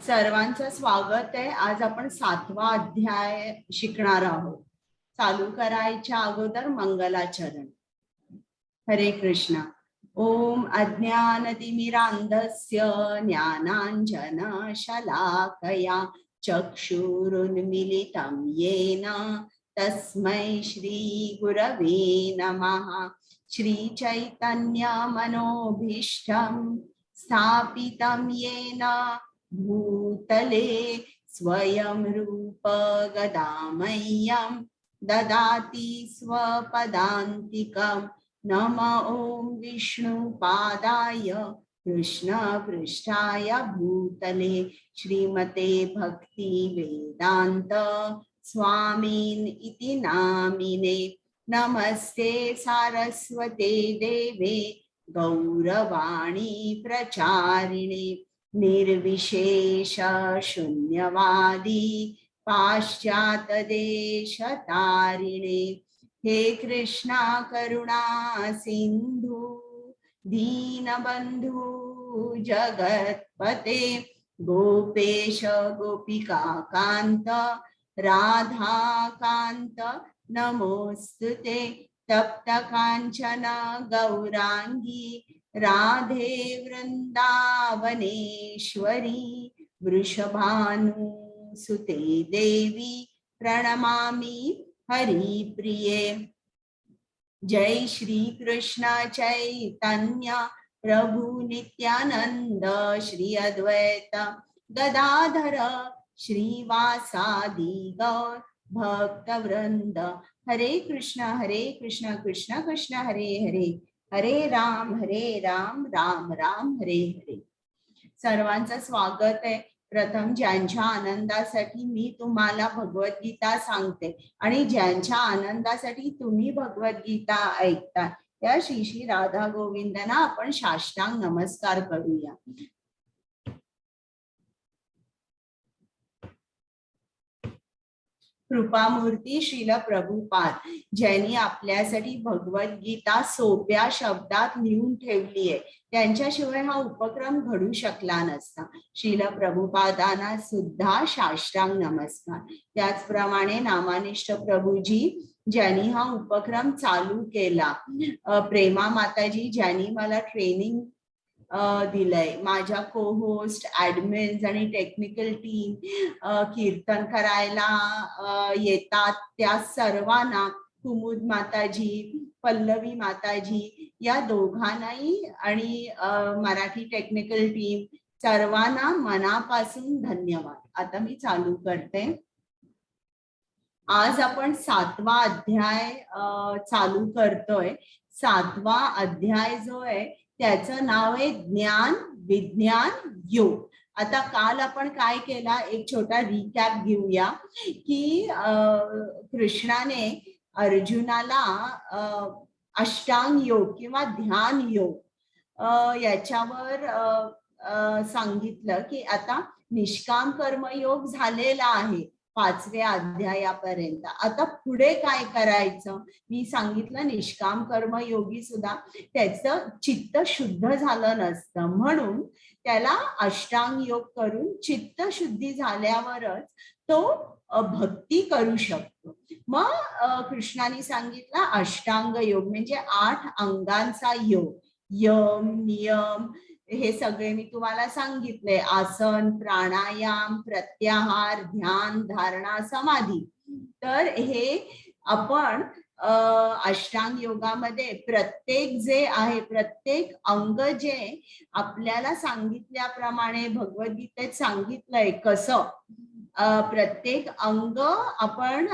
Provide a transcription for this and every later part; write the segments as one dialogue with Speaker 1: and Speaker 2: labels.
Speaker 1: सर्वांचं स्वागत आहे. आज आपण 7वा अध्याय शिकणार आहोत. चालू करायच्या अगोदर मंगलाचरण. हरे कृष्णा. ओम अज्ञानतिमिरान्धस्य ज्ञानाञ्जन शलाकया चक्षुरुन्मिलितं येन तस्मै श्री गुरवे नमः. श्री चैतन्य मनोभीष्टं स्थापितं येन भूतले स्वयं रूप गदामह्यं ददाति स्वपदान्तिकम्. नमः ओम विष्णुपादाय कृष्णपृष्ठाय भूतले श्रीमते भक्ति वेदांत स्वामीन इति नामिने. नमस्ते सारस्वते देवे गौरवाणी प्रचारिणे निर्विशेष शून्यवादी पाश्चात्य देशतारिणे. हे कृष्णा करुणा सिंधु दीनबंधु जगतपते गोपेश गोपिका कांत राधा कांत नमोस्तुते. तप्त कांचन गौरांगी राधे वृंदावनेश्वरी वृषभानुसुते देवी प्रणमामि हरि प्रिये. जय श्री कृष्ण चैतन्य प्रभु नित्यानंद श्री अद्वैत गदाधर श्रीवासादि गौर भक्त वृंद. हरे कृष्ण कृष्ण कृष्ण हरे हरे हरे राम राम राम हरे हरे. सर्वांचं स्वागत आहे. प्रथम ज्यांच्या आनंदासाठी मी तुम्हाला भगवद्गीता सांगते आणि ज्यांच्या आनंदासाठी तुम्ही भगवद्गीता ऐकता त्या श्री श्री राधा गोविंदांना आपण साष्टांग नमस्कार करूया. कृपामूर्ती श्रील प्रभुपाद ज्यांनी आपल्यासाठी भगवद्गीता सोप्या शब्दात लिहून ठेवली आहे, त्यांच्याशिवाय हा उपक्रम घडू शकला नसता. श्रील प्रभुपादांना सुद्धा साष्टांग नमस्कार. त्याचप्रमाणे नामानिष्ठ प्रभूजी ज्यांनी हा उपक्रम चालू केला, प्रेमा माताजी ज्यांनी मला ट्रेनिंग दिलंय, माझ्या को होस्ट ऍडमिन्स आणि टेक्निकल टीम कीर्तन करायला येतात त्या सर्वांना, कुमुद माताजी पल्लवी माताजी या दोघांनाही आणि मराठी टेक्निकल टीम सर्वांना मनापासून धन्यवाद. आता मी चालू करते. आज आपण 7वा अध्याय चालू करतोय. 7वा अध्याय जो आहे त्याचं नाव आहे ज्ञान विज्ञान योग. आता काल आपण काय केला, एक छोटा रिकॅप घेऊया की कृष्णाने अर्जुनाला अष्टांग योग किंवा ध्यान योग याच्यावर सांगितलं की आता निष्काम कर्मयोग झालेला आहे 5व्या अध्यायापर्यंत. आता पुढे काय करायचं मी सांगितलं. निष्काम कर्मयोगी सुद्धा त्याचं चित्त शुद्ध झालं नसतं, म्हणून त्याला अष्टांग योग करून चित्त शुद्धी झाल्यावरच तो भक्ती करू शकतो. मग कृष्णाने सांगितलं अष्टांग योग म्हणजे 8 अंगांचा योग. यम नियम हे सगळे मी तुम्हाला सांगितले. आसन प्राणायाम प्रत्याहार ध्यान धारणा समाधी. तर हे आपण अष्टांग योगामध्ये प्रत्येक जे आहे प्रत्येक अंग जे आपल्याला सांगितल्याप्रमाणे भगवद्गीतेत सांगितलंय कसं प्रत्येक अंग आपण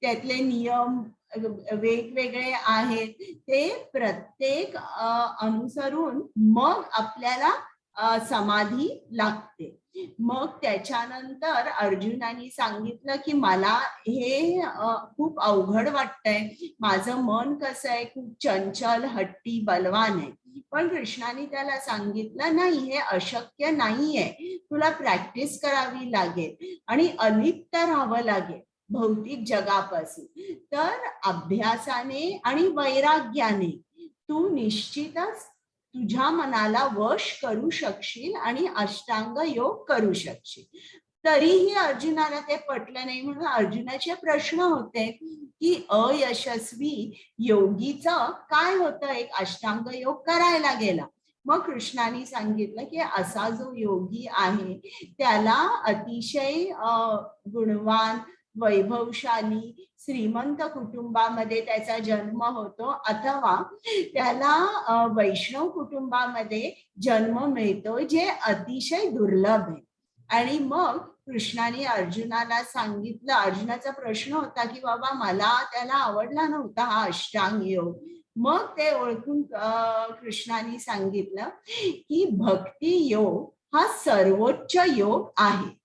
Speaker 1: त्यातले नियम वेगवेगळे आहेत ते प्रत्येक अनुसरून मग आपल्याला समाधी लागते. मग त्याच्यानंतर अर्जुनाने सांगितलं की मला हे खूप अवघड वाटतंय, माझं मन कसं आहे खूप चंचल हट्टी बलवान आहे. पण कृष्णाने त्याला सांगितलं नाही, हे अशक्य नाहीये, तुला प्रॅक्टिस करावी लागेल आणि अलिप्त राहावं लागेल भौतिक जगापासून. तर अभ्यासाने आणि वैराग्याने तू निश्चितच तुझ्या मनाला वश करू शकशील आणि अष्टांग योग करू शकशील. तरीही अर्जुनाला ते पटलं नाही, म्हणून अर्जुनाचे प्रश्न होते की अयशस्वी योगीचं काय होतं, एक अष्टांग योग करायला गेला. मग कृष्णाने सांगितलं की असा जो योगी आहे त्याला अतिशय गुणवान, वैभवशाली, श्रीमंत कुटुंबामध्ये त्याचा जन्म होतो, अथवा त्याला वैष्णव कुटुंबामध्ये जन्म मिळतो, जे अतिशय दुर्लभ आहे. आणि मग कृष्णाने अर्जुनाला सांगितलं, अर्जुनाचा प्रश्न होता की बाबा मला त्याला आवडला नव्हता हा अष्टांग योग. मग ते ओळखून कृष्णाने सांगितलं की भक्ती योग हा सर्वोच्च योग आहे.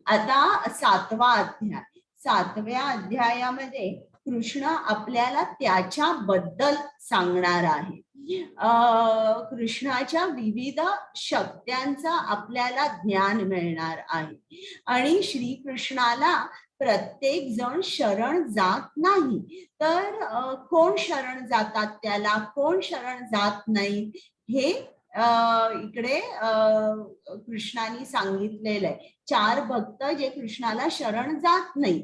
Speaker 1: आता 7वा अध्याय. 7व्या अध्यायामध्ये कृष्ण आपल्याला त्याच्याबद्दल सांगणार आहे. कृष्णाच्या विविध शक्त्यांचा आपल्याला ज्ञान मिळणार आहे. आणि श्रीकृष्णाला प्रत्येक जण शरण जात नाही, तर कोण शरण जातात त्याला, कोण शरण जात नाही, हे इकडे कृष्णाने सांगितलेलं आहे. 4 भक्त जे कृष्णाला शरण जात नाही,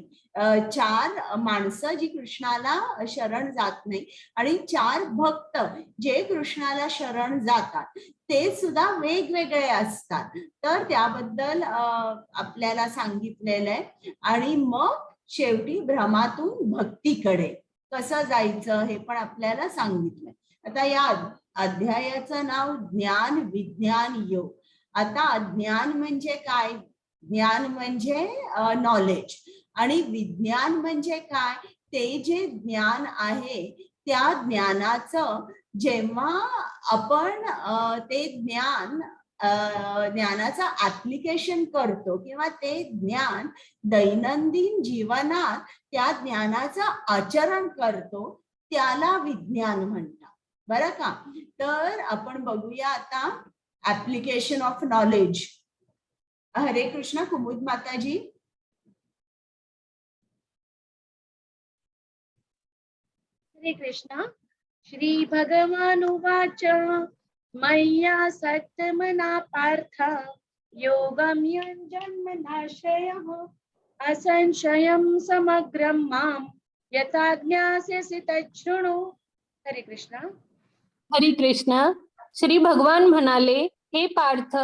Speaker 1: 4 माणसं जी कृष्णाला शरण जात नाही, आणि 4 भक्त जे कृष्णाला शरण जातात ते सुद्धा वेगवेगळे असतात. तर त्याबद्दल आपल्याला सांगितलेलं आहे. आणि मग शेवटी भ्रमातून भक्तीकडे कसं जायचं हे पण आपल्याला सांगितलंय. आता या अध्यायाचं नाव ज्ञान विज्ञान योग. आता ज्ञान म्हणजे काय? ज्ञान म्हणजे नॉलेज, आणि विज्ञान म्हणजे काय? ते जे ज्ञान आहे त्या ज्ञानाचं जेव्हा आपण ते ज्ञानाचं ऍप्लिकेशन करतो किंवा ते ज्ञान दैनंदिन जीवनात त्या ज्ञानाचं आचरण करतो, त्याला विज्ञान म्हणतात, बरं का? तर आपण बघूया आता ऍप्लिकेशन ऑफ नॉलेज. हरे कृष्ण कुमुद माताजी.
Speaker 2: हरे कृष्ण. श्री भगवानुवाच मय्या सक्तमना पार्थ योगं यञ्जन्मनाशयः असंशयं समग्रं मां यथा ज्ञास्यसि तच्छृणु. हरे कृष्ण.
Speaker 3: हरे कृष्ण. श्री भगवान म्हणाले, हे पार्थ,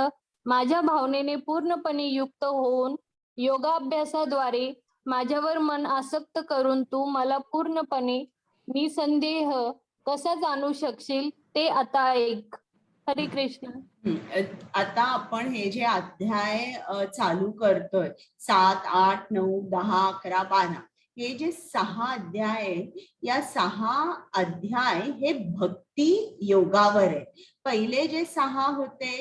Speaker 3: माझ्या भावनेने पूर्णपणे युक्त होऊन योगाभ्यासाद्वारे माझ्यावर मन आसक्त करून तू मला पूर्णपणे निसंदेह कसा जाणू शकशील ते आता ऐक. हरे कृष्ण.
Speaker 1: आता आपण हे जे अध्याय चालू करतोय, 7, 8, 9, 10, 11, 12, हे जे 6 अध्याय आहेत, या 6 अध्याय हे भक्ती योगावर आहे. पहिले जे 6 होते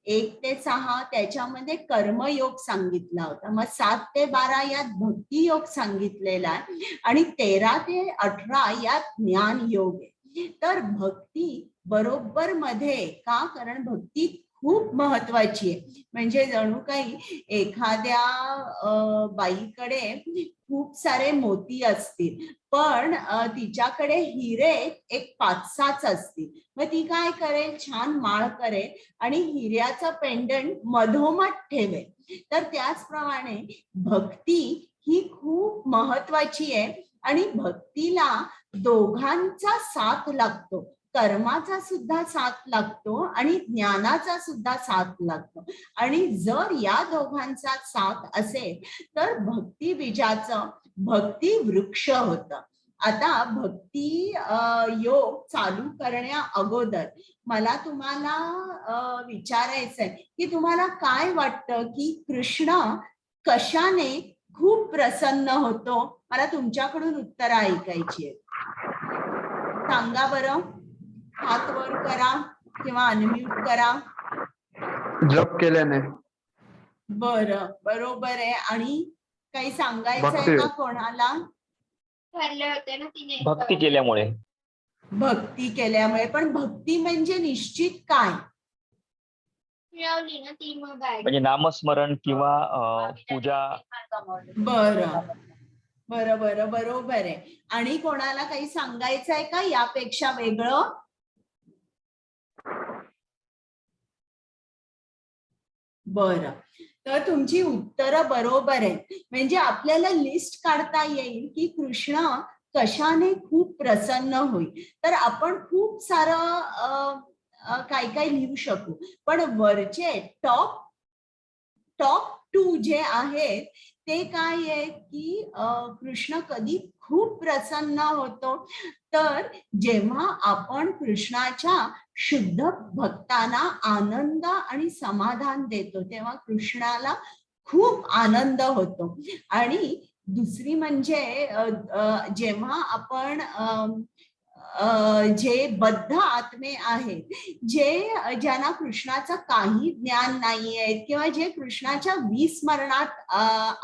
Speaker 1: 1 ते 6 त्याच्यामध्ये कर्मयोग सांगितला होता. मग 7 ते 12 यात भक्ती योग सांगितलेला आहे, आणि 13 ते 18 यात ज्ञान योग आहे. तर भक्ती बरोबर मध्ये का? कारण भक्ती खूप महत्वाची आहे. म्हणजे जणू काही एखाद्या बाईकडे खूप सारे मोती असतील, पण तिच्याकडे हिरे एक 5-6 असतील. मग ती काय करेल? छान माळ करेल आणि हिऱ्याचा पेंडंट मधोमध ठेवेल. तर त्याचप्रमाणे भक्ती ही खूप महत्वाची आहे, आणि भक्तीला दोघांचा साथ लागतो. कर्माचा सुद्धा साथ लागतो आणि ज्ञानाचा सुद्धा साथ लागतो. आणि जर या दोघांचा साथ असेल तर भक्ती बीजाचं भक्ती वृक्ष होतं. आता भक्ती योग चालू करण्या अगोदर मला तुम्हाला विचारायचंय की तुम्हाला काय वाटतं की कृष्ण कशाने खूप प्रसन्न होतो? मला तुमच्याकडून उत्तर ऐकायची आहेत. सांगा बरं. हात वर करा किंवा अनम्यूट करा.
Speaker 4: जप केल्याने.
Speaker 1: बरं, बरोबर आहे. आणि काही सांगायचं आहे का कोणाला?
Speaker 5: भक्ती केल्यामुळे.
Speaker 1: भक्ती केल्यामुळे. पण भक्ती म्हणजे निश्चित काय?
Speaker 5: म्हणजे नामस्मरण किंवा पूजा.
Speaker 1: बरं बरं बरं, बरोबर आहे. आणि कोणाला काही सांगायचं आहे का यापेक्षा वेगळं? बरं, तर तुमची उत्तरं बरोबर आहेत. म्हणजे आपल्याला लिस्ट काढता येईल की कृष्ण कशाने खूप प्रसन्न होईल. तर आपण खूप सारं काय काय लिहू शकू. पण वरचे टॉप 2 जे आहेत ते काय आहे की कृष्ण कधी खूप प्रसन्न होतो, तर जेव्हा आपण कृष्णाच्या शुद्ध भक्तांना आनंद आणि समाधान देतो तेव्हा कृष्णाला खूप आनंद होतो. आणि दुसरी म्हणजे जेव्हा आपण जे बद्ध आत्मे आहेत, जे ज्यांना कृष्णाचं काही ज्ञान नाहीये किंवा जे कृष्णाच्या विस्मरणात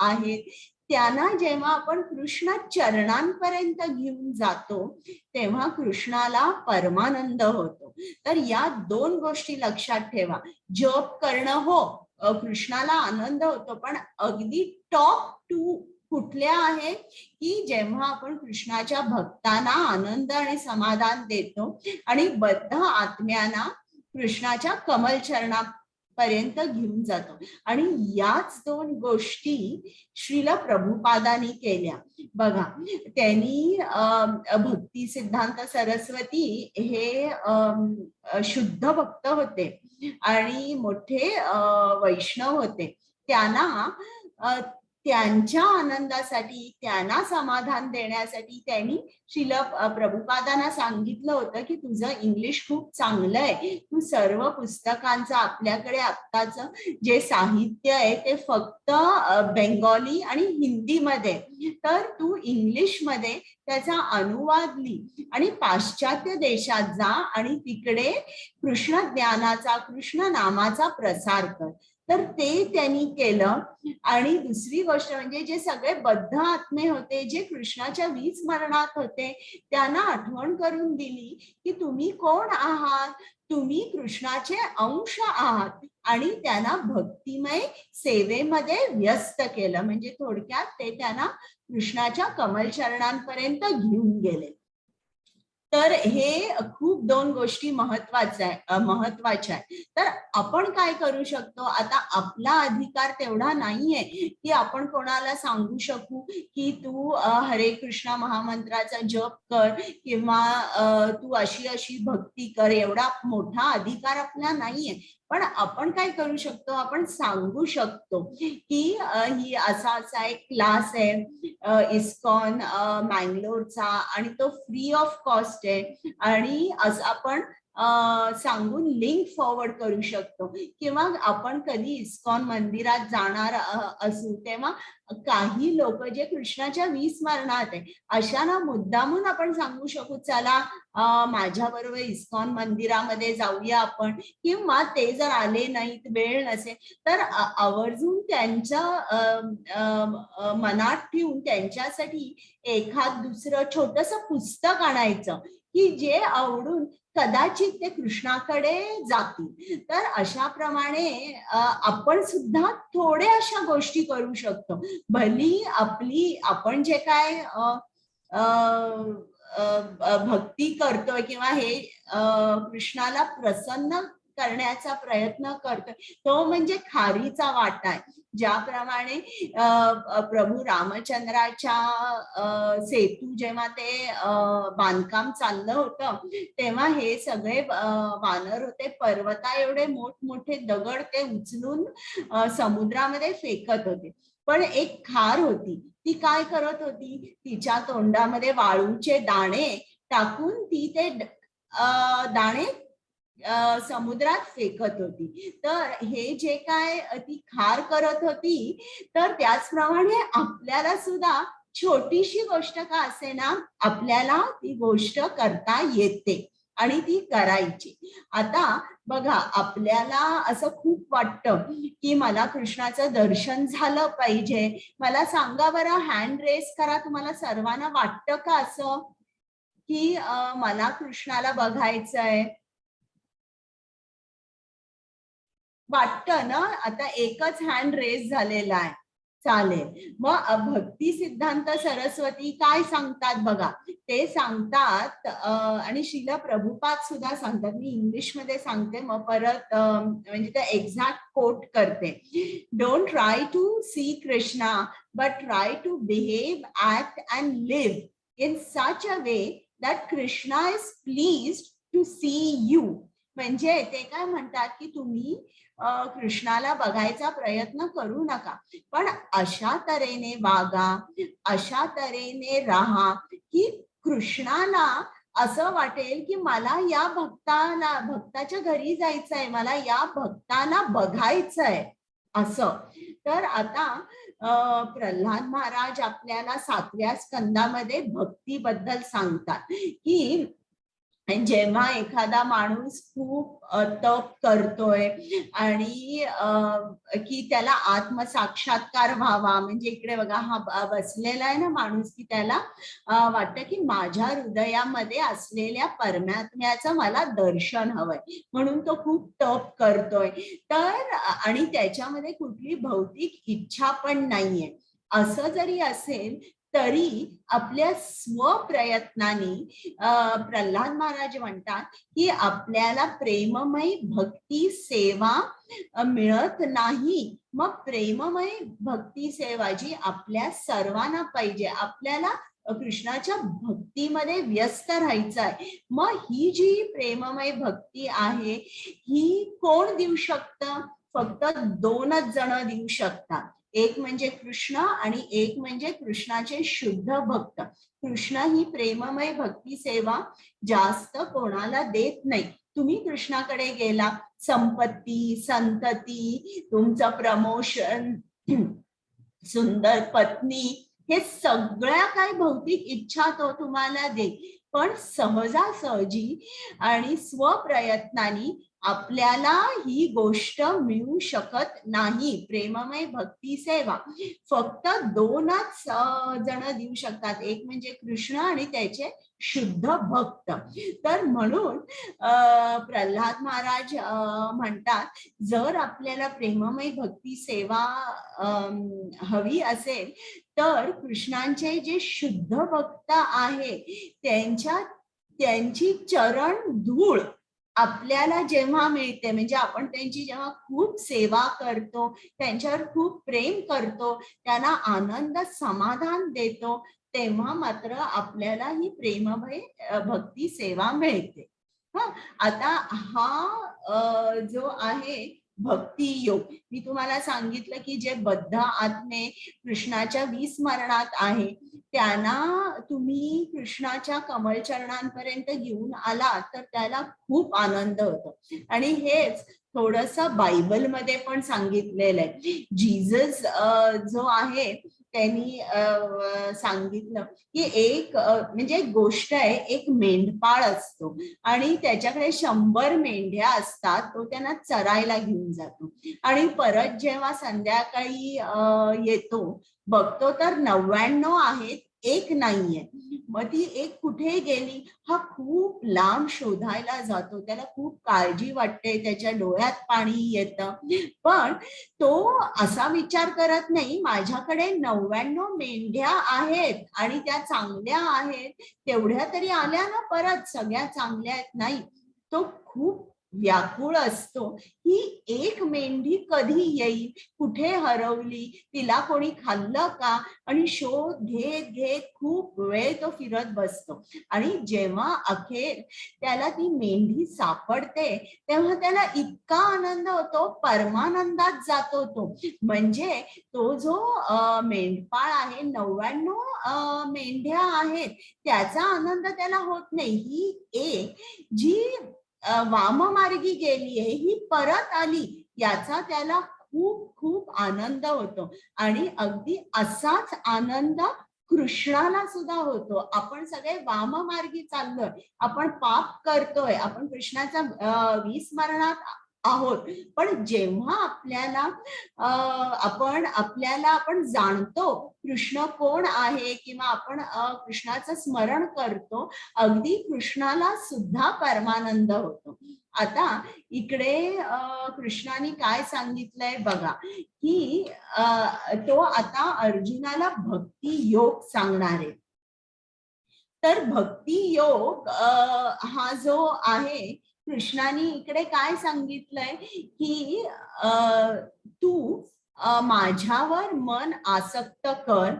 Speaker 1: आहेत, त्यांना जेव्हा आपण कृष्ण चरणांपर्यंत घेऊन जातो तेव्हा कृष्णाला परमानंद होतो. तर या 2 गोष्टी लक्षात ठेवा. जप करणं हो, कृष्णाला आनंद होतो, पण अगदी टॉप 2 कुठल्या आहेत की जेव्हा आपण कृष्णाच्या भक्तांना आनंद आणि समाधान देतो आणि बद्ध आत्म्यांना कृष्णाच्या कमल चरणापर्यंत घेऊन जातो. आणि याच 2 गोष्टी श्रील प्रभुपादांनी केल्या. बघा, त्यांनी भक्ती सिद्धांत सरस्वती हे शुद्ध भक्त होते आणि मोठे वैष्णव होते. त्यांना त्यांच्या आनंदासाठी, त्यांना समाधान देण्यासाठी त्यांनी श्रील प्रभुपादांना सांगितलं होतं की तुझं इंग्लिश खूप चांगलं आहे, तू सर्व पुस्तकांचं आपल्याकडे आत्ताचं जे साहित्य आहे ते फक्त बेंगॉली आणि हिंदीमध्ये, तर तू इंग्लिशमध्ये त्याचा अनुवाद लिह आणि पाश्चात्य देशात जा आणि तिकडे कृष्ण ज्ञानाचा, कृष्ण नामाचा प्रसार कर. तर ते त्यांनी केलं. आणि दुसरी गोष्ट म्हणजे जे सगळे बद्ध आत्मे होते, जे कृष्णाच्या विस्मरणात होते, त्यांना आठवण करून दिली की तुम्ही कोण आहात, तुम्ही कृष्णाचे अंश आहात आणि त्यांना भक्तिमय सेवेमध्ये व्यस्त केलं. म्हणजे थोडक्यात ते त्यांना कृष्णाच्या कमल चरणांपर्यंत घेऊन गेले. तर हे खूप 2 गोष्टी महत्वाच्या आहेत. तर आपण काय करू शकतो, आता आपला अधिकार तेवढा नाहीये की आपण कोणाला सांगू शकू की तू हरे कृष्णा महामंत्राचा जप कर किंवा तू अशी अशी भक्ती कर. एवढा मोठा अधिकार आपला नाहीये. पण आपण काय करू शकतो, आपण सांगू शकतो की ही असा एक क्लास आहे इस्कॉन मँगलोरचा आणि तो फ्री ऑफ कॉस्ट आहे आणि असं आपण सांगून लिंक फॉरवर्ड करू शकतो. किंवा आपण कधी इस्कॉन मंदिरात जाणार असू तेव्हा काही लोक जे कृष्णाच्या विस्मरणात आहे अशांना मुद्दामून आपण सांगू शकू, चला माझ्या बरोबर इस्कॉन मंदिरामध्ये जाऊया आपण. किंवा ते जर आले नाहीत, वेळ नसेल, तर आवर्जून त्यांच्या मनात ठेवून त्यांच्यासाठी एखाद दुसरं छोटंसं पुस्तक आणायचं की जे आवडून कदाचित ते कृष्णाकडे जातील. तर अशा प्रमाणे आपण सुद्धा थोड्या अशा गोष्टी करू शकतो. भली आपण जे काय भक्ती करतोय किंवा हे कृष्णाला प्रसन्न करण्याचा प्रयत्न करतोय तो म्हणजे खारीचा वाटा आहे. ज्याप्रमाणे प्रभू रामचंद्राच्या सेतू जेव्हा ते बांधकाम चाललं होतं तेव्हा हे सगळे वानर होते, पर्वता एवढे मोठमोठे दगड ते उचलून समुद्रामध्ये फेकत होते. पण एक खार होती, ती काय करत होती, तिच्या तोंडामध्ये वाळूचे दाणे टाकून ती ते दाणे समुद्रात फेकत होती. तर हे जे काय ती खार करत होती, तर त्याचप्रमाणे आपल्याला सुद्धा छोटीशी गोष्ट का असेना आपल्याला ती गोष्ट करता येते आणि ती करायची. आता बघा, आपल्याला असं खूप वाटतं की मला कृष्णाचं दर्शन झालं पाहिजे. मला सांगा बरं, हँड रेस करा, तुम्हाला सर्वांना वाटतं का असं की मला कृष्णाला बघायचंय? वाटतं ना? आता एकच हँड रेस झालेला आहे. चालेल. मग भक्ती सिद्धांत सरस्वती काय सांगतात बघा. ते सांगतात आणि श्रील प्रभुपाद सुद्धा सांगतात. मी इंग्लिश मध्ये सांगते मग परत म्हणजे ते एक्झॅक्ट कोट करते. Don't try to see Krishna but try to behave, act and live in such a way that Krishna is pleased to see you. म्हणजे ते काय म्हणतात की तुम्ही कृष्णाला बघायचा प्रयत्न करू नका, पण अशा तऱ्हेने वागा, अशा तऱ्हेने राहा की कृष्णाला असं वाटेल की मला या भक्ताच्या घरी जायचंय, मला या भक्ताला बघायचंय असं. तर आता प्रल्हाद महाराज आपल्याला 7व्या स्कंदामध्ये भक्तीबद्दल सांगतात की जेव्हा एखादा माणूस खूप तप करतोय आणि की त्याला आत्मसाक्षात्कार व्हावा, म्हणजे इकडे बघा हा बसलेला आहे ना माणूस, की त्याला वाटतं की माझ्या हृदयामध्ये असलेल्या परमात्म्याचं मला दर्शन हवंय, म्हणून तो खूप तप करतोय. तर आणि त्याच्यामध्ये कुठली भौतिक इच्छा पण नाहीये. असं जरी असेल तरी आपल्या स्वप्रयत्नाने प्रल्हाद महाराज म्हणतात की आपल्याला प्रेममय भक्ती सेवा मिळत नाही. मग प्रेममय भक्ती सेवा जी आपल्या सर्वांना पाहिजे, आपल्याला कृष्णाच्या भक्तीमध्ये व्यस्त राहायचं आहे. मग ही जी प्रेममय भक्ती आहे ही कोण देऊ शकतं? फक्त 2च जण देऊ शकतात. एक म्हणजे कृष्ण आणि एक म्हणजे कृष्णाचे शुद्ध भक्त. कृष्ण ही प्रेममय भक्ती सेवा जास्त कोणाला देत नाही. तुम्ही कृष्णाकडे गेला, संपत्ती, संतती, तुमचं प्रमोशन, सुंदर पत्नी, हे सगळ्या काही भौतिक इच्छा तो तुम्हाला दे, पण सहजासहजी आणि स्वप्रयत्नाने आपल्याला ही गोष्ट मिळू शकत नाही. प्रेममय भक्ती सेवा फक्त 2च जण देऊ शकतात, एक म्हणजे कृष्ण आणि त्याचे शुद्ध भक्त. तर म्हणून प्रल्हाद महाराज म्हणतात जर आपल्याला प्रेममय भक्ती सेवा हवी असेल तर कृष्णांचे जे शुद्ध भक्त आहे त्यांची चरण धूळ आपल्याला जेव्हा मिळते, म्हणजे आपण त्यांची जेव्हा खूप सेवा करतो, त्यांच्यावर खूप प्रेम करतो, त्यांना आनंद समाधान देतो, तेव्हा मात्र आपल्याला ही प्रेममय भक्ती सेवा मिळते. आता हा जो आहे भक्ती योग, मी तुम्हाला सांगितलं की जे बद्ध आत्मे कृष्णाच्या विस्मरणात आहे त्यांना तुम्ही कृष्णाच्या कमलचरणांपर्यंत घेऊन आला तर त्याला खूप आनंद होतो. आणि हेच थोडस बायबलमध्ये पण सांगितलेलं आहे. जीसस जो आहे त्यांनी सांगितलं की एक म्हणजे गोष्ट आहे, एक मेंढपाळ असतो आणि त्याच्याकडे 100 मेंढ्या असतात. तो त्यांना चरायला घेऊन जातो आणि परत जेव्हा संध्याकाळी येतो बघतो तर 99 आहेत, एक नाहीये. मग ती एक कुठे गेली हा खूप लांब शोधायला जातो. त्याला खूप काळजी वाटते, त्याच्या डोळ्यात पाणी येतं, पण तो असा विचार करत नाही माझ्याकडे 99 मेंढ्या आहेत आणि त्या चांगल्या आहेत, तेवढ्या तरी आल्या ना परत, सगळ्या चांगल्या आहेत नाही. तो खूप व्याकुळ असतो ही एक मेंढी कधी येईल, कुठे हरवली, तिला कोणी खाल्लं का, आणि शोध घेत घेत खूप वेळ तो फिरत बसतो. आणि जेव्हा अखेर त्याला ती मेंढी सापडते तेव्हा त्याला इतका आनंद होतो, परमानंदात जातो तो. म्हणजे तो जो मेंढपाळ आहे, 99 मेंढ्या आहेत त्याचा आनंद त्याला होत नाही. ही एक जी वाममार्गी गेली आहे ही परत आली याचा त्याला खूप खूप आनंद होतो. आणि अगदी असाच आनंद कृष्णाला सुद्धा होतो. आपण सगळे वाममार्गी चाललोय, आपण पाप करतोय, आपण कृष्णाच्या विस्मरणात आहोत, पण जेव्हा आपण जाणतो कृष्ण कोण आहे किंवा आपण कृष्णाचं स्मरण करतो, अगदी कृष्णाला सुद्धा परमानंद होतो. आता इकडे कृष्णाने काय सांगितलंय बघा, की तो आता अर्जुनाला भक्ती योग सांगणार आहे. तर भक्ती योग हा जो आहे, कृष्णाने इकडे काय सांगितलंय की तू माझ्यावर मन आसक्त कर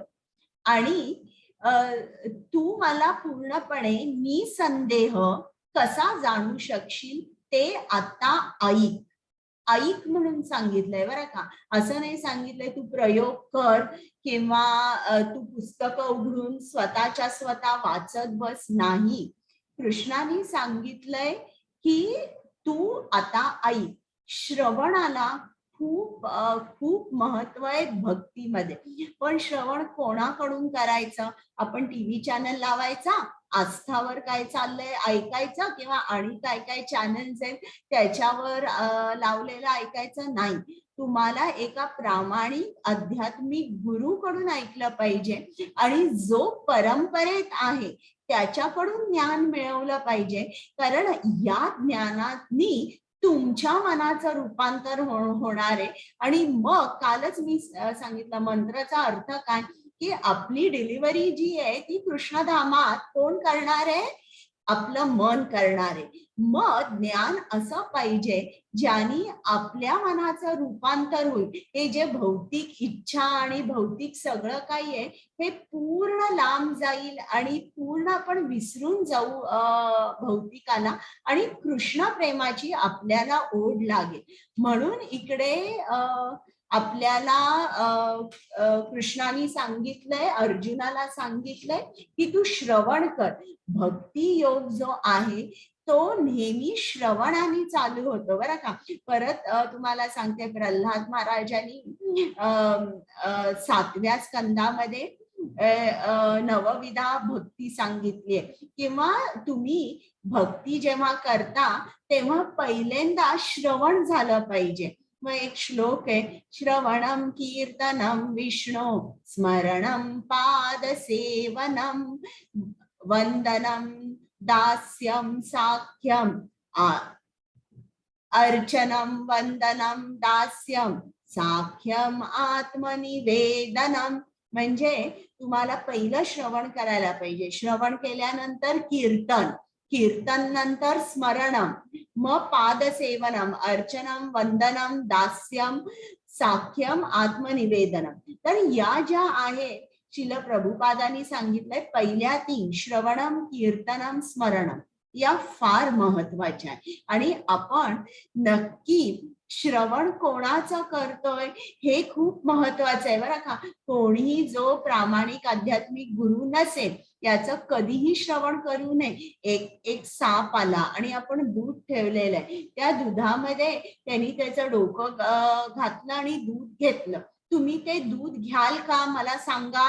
Speaker 1: आणि तू मला पूर्णपणे निसंदेह कसा जाणू शकशील ते आता ऐक. ऐक म्हणून सांगितलंय बरं का. असं नाही सांगितलंय तू प्रयोग कर किंवा तू पुस्तकं उघडून स्वतःच्या स्वतः वाचत बस. नाही, कृष्णाने सांगितलंय की तू आता ऐक. श्रवणाला खूप महत्व आहे भक्तीमध्ये. पण श्रवण कोणाकडून करायचं? आपण टीव्ही चॅनल लावायचा, आस्थावर काय चाललंय ऐकायचं, किंवा आणि काय काय चॅनल्स आहेत त्याच्यावर लावलेलं ऐकायचं नाही. तुम्हाला एका प्रामाणिक आध्यात्मिक गुरुकडून ऐकलं पाहिजे आणि जो परंपरेत आहे त्याच्याकडून ज्ञान मिळवलं पाहिजे. कारण या ज्ञानानी तुमच्या मनाचं रूपांतर होणार आहे. आणि मग कालच मी सांगितलं मंत्राचा अर्थ काय, की आपली डिलिव्हरी जी आहे ती कृष्णधामात कोण करणार आहे? आपलं मन करणार आहे. मग ज्ञान असं पाहिजे ज्याने आपल्या मनाचं रूपांतर होईल. हे जे भौतिक इच्छा आणि भौतिक सगळं काही आहे हे पूर्ण लांब जाईल आणि पूर्ण आपण विसरून जाऊ भौतिकाला, आणि कृष्ण प्रेमाची आपल्याला ओढ लागेल. म्हणून इकडे आपल्याला कृष्णाने सांगितलंय, अर्जुनाला सांगितलंय की तू श्रवण कर. भक्ती योग जो आहे तो नेहमी श्रवणाने चालू होतो बरं का. परत तुम्हाला सांगते, प्रल्हाद महाराजांनी 7व्या स्कंदामध्ये नवविधा भक्ती सांगितली आहे. किंवा तुम्ही भक्ती जेव्हा करता तेव्हा पहिल्यांदा श्रवण झालं पाहिजे. मग एक श्लोक आहे, श्रवणम कीर्तनम विष्णू स्मरणम पादसेवनम वंदनम दास्यम साख्यम अर्चनम वंदनम दास्यम साख्यम आत्मनिवेदनम. म्हणजे तुम्हाला पहिलं श्रवण करायला पाहिजे. श्रवण केल्यानंतर कीर्तन, कीर्तन नंतर स्मरणम, मग पादसेवनम, अर्चनम वंदनम दास्यम साख्यम आत्मनिवेदनम. तर या ज्या आहे शिल प्रभुपादांनी सांगितलंय पहिल्या 3 श्रवणम कीर्तनम स्मरणम या फार महत्वाच्या आहे. आणि आपण नक्की श्रवण कोणाचं करतोय हे खूप महत्वाचं आहे बरं का. कोणीही जो प्रामाणिक आध्यात्मिक गुरु नसेल याचं कधीही श्रवण करू नये. एक साप आला आणि आपण दूध ठेवलेलं आहे, त्या दुधामध्ये त्यांनी त्याचं डोकं घातलं आणि दूध घेतलं. तुम्ही ते दूध घ्याल का मला सांगा?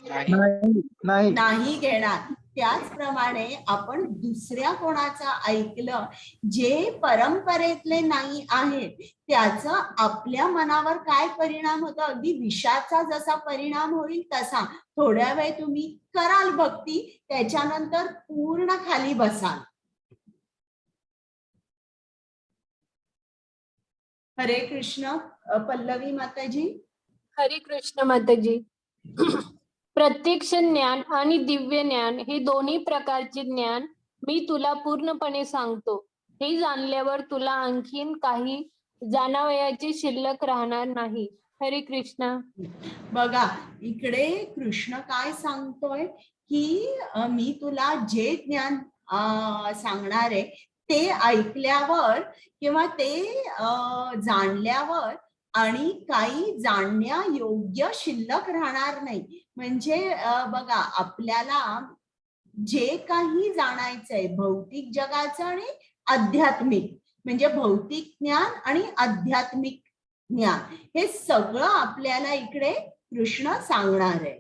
Speaker 1: नाही घेणार. त्याचप्रमाणे आपण दुसऱ्या कोणाचं ऐकलं जे परंपरेतले नाही आहे त्याचा आपल्या मनावर काय परिणाम होतो? अगदी विषाचा जसा परिणाम होईल तसा. थोड्या वेळ तुम्ही कराल भक्ती, त्याच्यानंतर पूर्ण खाली बसाल. हरे कृष्ण. पल्लवी माताजी.
Speaker 3: हरे कृष्ण माताजी. प्रत्यक्ष ज्ञान आणि दिव्य ज्ञान हे दोन्ही प्रकारचे ज्ञान मी तुला पूर्णपणे सांगतो. हे जाणल्यावर तुला आणखीन काही जाणावयाचे शिल्लक राहणार नाही. हरे कृष्ण.
Speaker 1: बघा इकडे कृष्ण काय सांगतोय की मी तुला जे ज्ञान सांगणार आहे ते ऐकल्यावर किंवा ते जाणल्यावर आणि काही जाणण्या योग्य शिल्लक राहणार नाही. म्हणजे बघा आपल्याला जे काही जाणायचंय भौतिक जगाचं आणि आध्यात्मिक, म्हणजे भौतिक ज्ञान आणि आध्यात्मिक ज्ञान हे सगळं आपल्याला इकडे कृष्ण सांगणार आहे.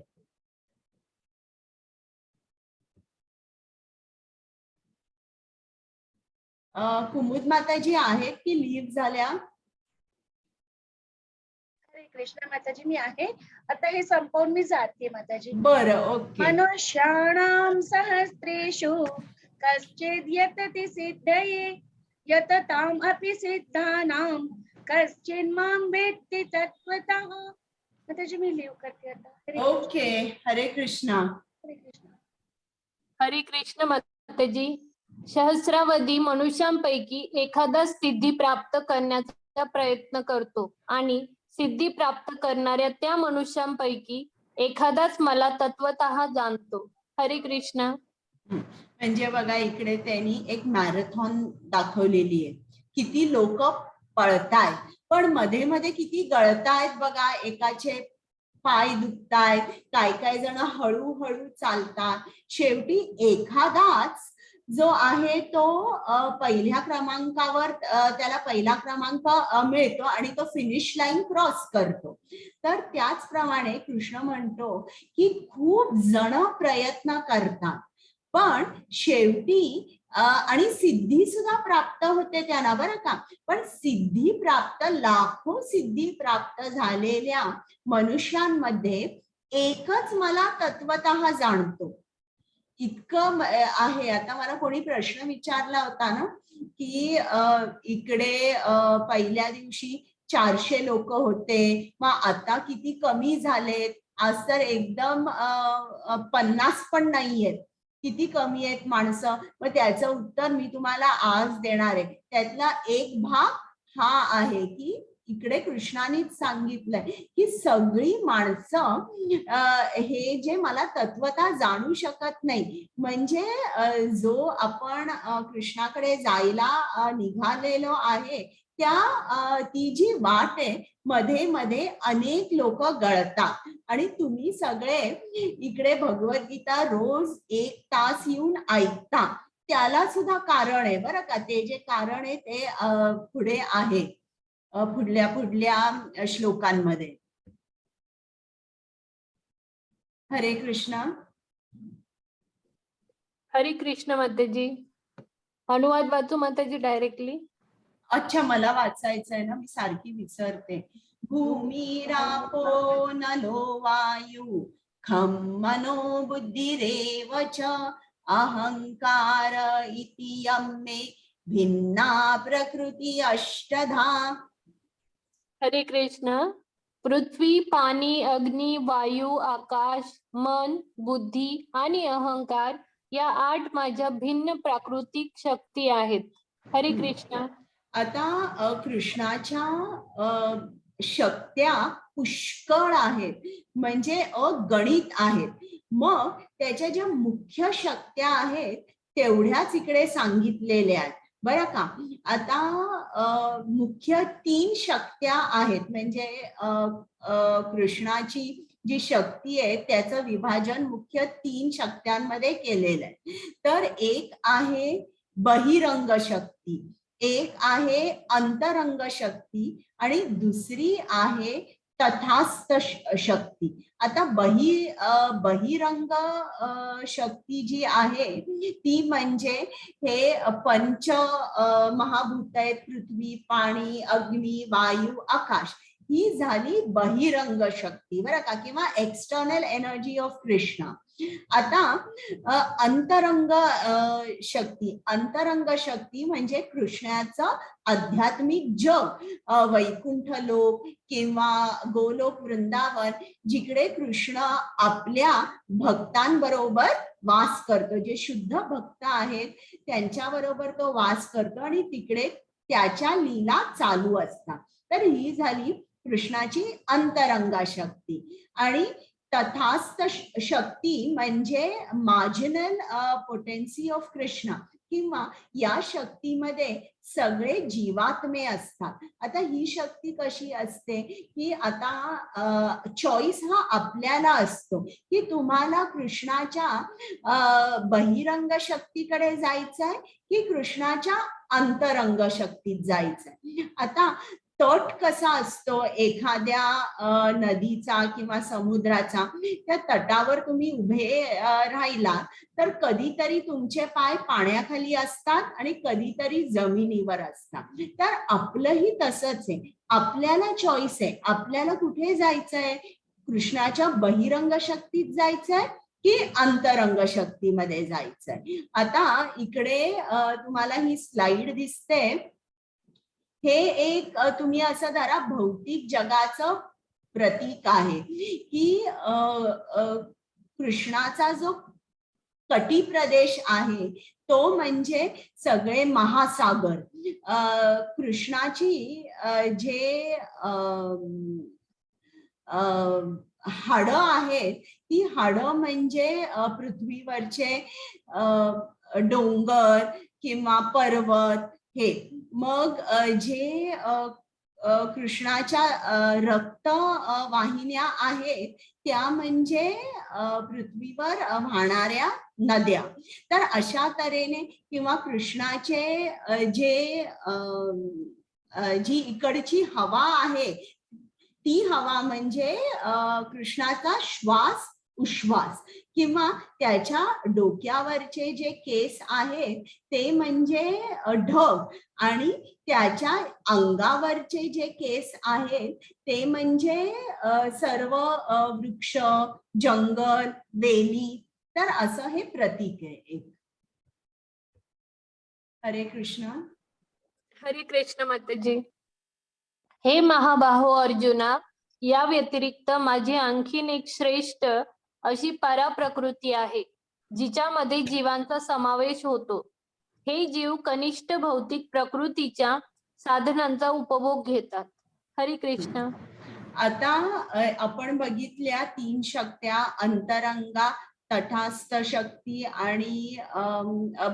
Speaker 1: कुमुद माताजी आहेत की लीव्ह झाल्या?
Speaker 2: हरे कृष्ण माताजी मी आहे. आता हे संपवून मी जाते माताजी.
Speaker 1: बरं, ओके.
Speaker 2: मनुष्याणां सहस्रेषु कश्चिद् यतति सिद्धये यतताम् अपि सिद्धानां कश्चिन् मां वेत्ति तत्त्वतः. माताजी मी लिव करते आता. हरे कृष्ण.
Speaker 1: ओके, हरे कृष्णा.
Speaker 2: हरे कृष्ण.
Speaker 3: हरे कृष्ण माताजी. सहस्रावधी मनुष्यांपैकी एखादा सिद्धी प्राप्त करण्याचा प्रयत्न करतो आणि सिद्धी प्राप्त करणाऱ्या त्या मनुष्यांपैकी एखादाच मला तत्वतः जाणतो. हरे कृष्ण.
Speaker 1: म्हणजे बघा इकडे त्यांनी एक मॅरेथॉन दाखवलेली आहे. किती लोक पळतायत पण मध्ये मध्ये किती गळतायत बघा. एकाचे पाय दुखतायत, काय जण हळूहळू चालतात. शेवटी एखादाच जो आहे तो पहिल्या क्रमांकावर त्याला पहिला क्रमांक मिळतो आणि तो फिनिश लाईन क्रॉस करतो. तर त्याचप्रमाणे कृष्ण म्हणतो की खूप जण प्रयत्न करतात पण शेवटी आणि सिद्धी सुद्धा प्राप्त होते त्यांना बरं का. पण सिद्धी प्राप्त, लाखो सिद्धी प्राप्त झालेल्या मनुष्यांमध्ये एकच मला तत्वतः जाणतो. इतकं आहे. आता मला कोणी प्रश्न विचारला होता ना की इकडे पहिल्या दिवशी 400 लोक होते, मग आता किती कमी झालेत. आज तर एकदम 50 पण नाहीयेत, किती कमी आहेत माणसं. मग त्याचं उत्तर मी तुम्हाला आज देणार आहे. त्यातला एक भाग हा आहे की इकडे कृष्णानेच सांगितलंय की सगळी माणसं हे जे मला तत्वता जाणू शकत नाही, म्हणजे जो आपण कृष्णाकडे जायला निघालेलो आहे त्या ती जी वाट आहे मध्ये मध्ये अनेक लोक गळतात. आणि तुम्ही सगळे इकडे भगवद्गीता रोज 1 तास येऊन ऐकता, त्याला सुद्धा कारण आहे बरं का. ते जे कारण आहे ते पुढे आहे पुढल्या श्लोकांमध्ये. हरे कृष्ण.
Speaker 3: हरे कृष्ण माताजी. अनुवाद वाचू माताजी डायरेक्टली.
Speaker 1: अच्छा, मला वाचायचं आहे ना, मी सारखी विसरते. भूमिरापो नलो वायू खं मनो बुद्धिरेव च अहंकार इति यं मे भिन्ना प्रकृती अष्टधा.
Speaker 3: हरे कृष्ण. पृथ्वी, पाणी, अग्नी, वायू, आकाश, मन, बुद्धी आणि अहंकार या 8 माझ्या भिन्न प्राकृतिक शक्ती आहेत. हरे कृष्ण.
Speaker 1: आता कृष्णाच्या शक्त्या पुष्कळ आहेत, म्हणजे अगणित आहेत. मग त्याच्या ज्या मुख्य शक्त्या आहेत तेवढ्याच इकडे सांगितलेल्या आहेत बरं का. आता मुख्य 3 शक्त्या आहेत, म्हणजे कृष्णाची जी शक्ती आहे त्याचं विभाजन मुख्य 3 शक्त्यांमध्ये केलेलं आहे. तर एक आहे बहिरंग शक्ती, एक आहे अंतरंग शक्ती आणि दुसरी आहे तथास्थ शक्ती. आता बहिरंग शक्ती जी आहे ती म्हणजे हे पंच महाभूत आहेत, पृथ्वी, पाणी, अग्नी, वायू, आकाश. ही झाली बहिरंग शक्ती बरं का, किंवा एक्सटर्नल एनर्जी ऑफ कृष्णा. आता अंतरंग शक्ती, अंतरंग शक्ती म्हणजे कृष्णाचं आध्यात्मिक जग, वैकुंठ लोक किंवा गोलोक वृंदावन, जिकडे कृष्ण आपल्या भक्तांबरोबर वास करतो. जे शुद्ध भक्त आहेत त्यांच्या बरोबर तो वास करतो आणि तिकडे त्याच्या लीला चालू असतात. तर ही झाली कृष्णाची अंतरंगा शक्ती. आणि तथास्थ शक्ती म्हणजे मार्जिनल पोटेन्सी ऑफ कृष्णा, किंवा या शक्तीमध्ये सगळे जीवात्मे असतात. आता ही शक्ती कशी असते की आता चॉईस हा आपल्याला असतो की तुम्हाला कृष्णाच्या बहिरंग शक्तीकडे जायचंय की कृष्णाच्या अंतरंग शक्तीत जायचंय. आता तट कसा असतो एखाद्या नदीचा किंवा समुद्राचा, त्या तटावर तुम्ही उभे राहिला तर कधीतरी तुमचे पाय पाण्याखाली असतात आणि कधीतरी जमिनीवर असतात. तर आपलंही तसंच आहे, आपल्याला चॉईस आहे, आपल्याला कुठे जायचंय, कृष्णाच्या बहिरंग शक्तीत जायचंय की अंतरंग शक्तीमध्ये जायचंय. आता इकडे तुम्हाला ही स्लाइड दिसते, हे एक तुम्ही असं धरा भौतिक जगाचं प्रतीक आहे की कृष्णाचा जो तटी प्रदेश आहे तो म्हणजे सगळे महासागर. कृष्णाची जे हाडं आहेत ती हाडं म्हणजे पृथ्वीवरचे डोंगर किंवा पर्वत हे. मग जे कृष्णाच्या रक्त वाहिन्या आहेत त्या म्हणजे पृथ्वीवर वाहणाऱ्या नद्या. तर अशा तऱ्हेने किंवा कृष्णाचे जी इकडची हवा आहे ती हवा म्हणजे कृष्णाचा श्वास उश्वास किंवा त्याच्या डोक्यावरचे जे केस आहेत ते म्हणजे ढग आणि त्याच्या अंगावरचे जे केस आहेत ते म्हणजे सर्व वृक्ष, जंगल, वेली. तर असं हे प्रतीक आहे एक. हरे कृष्ण.
Speaker 3: हरे कृष्ण माताजी. हे महाबाहो अर्जुना, या व्यतिरिक्त माझी आणखीन एक श्रेष्ठ अशी पराप्रकृती आहे जिच्यामध्ये जीवांचा समावेश होतो. हे जीव कनिष्ठ भौतिक प्रकृतीच्या साधनांचा उपभोग घेतात. हरे कृष्ण.
Speaker 1: आता आपण बघितल्या 3 शक्त्या, अंतरंगा, तटस्थ शक्ती आणि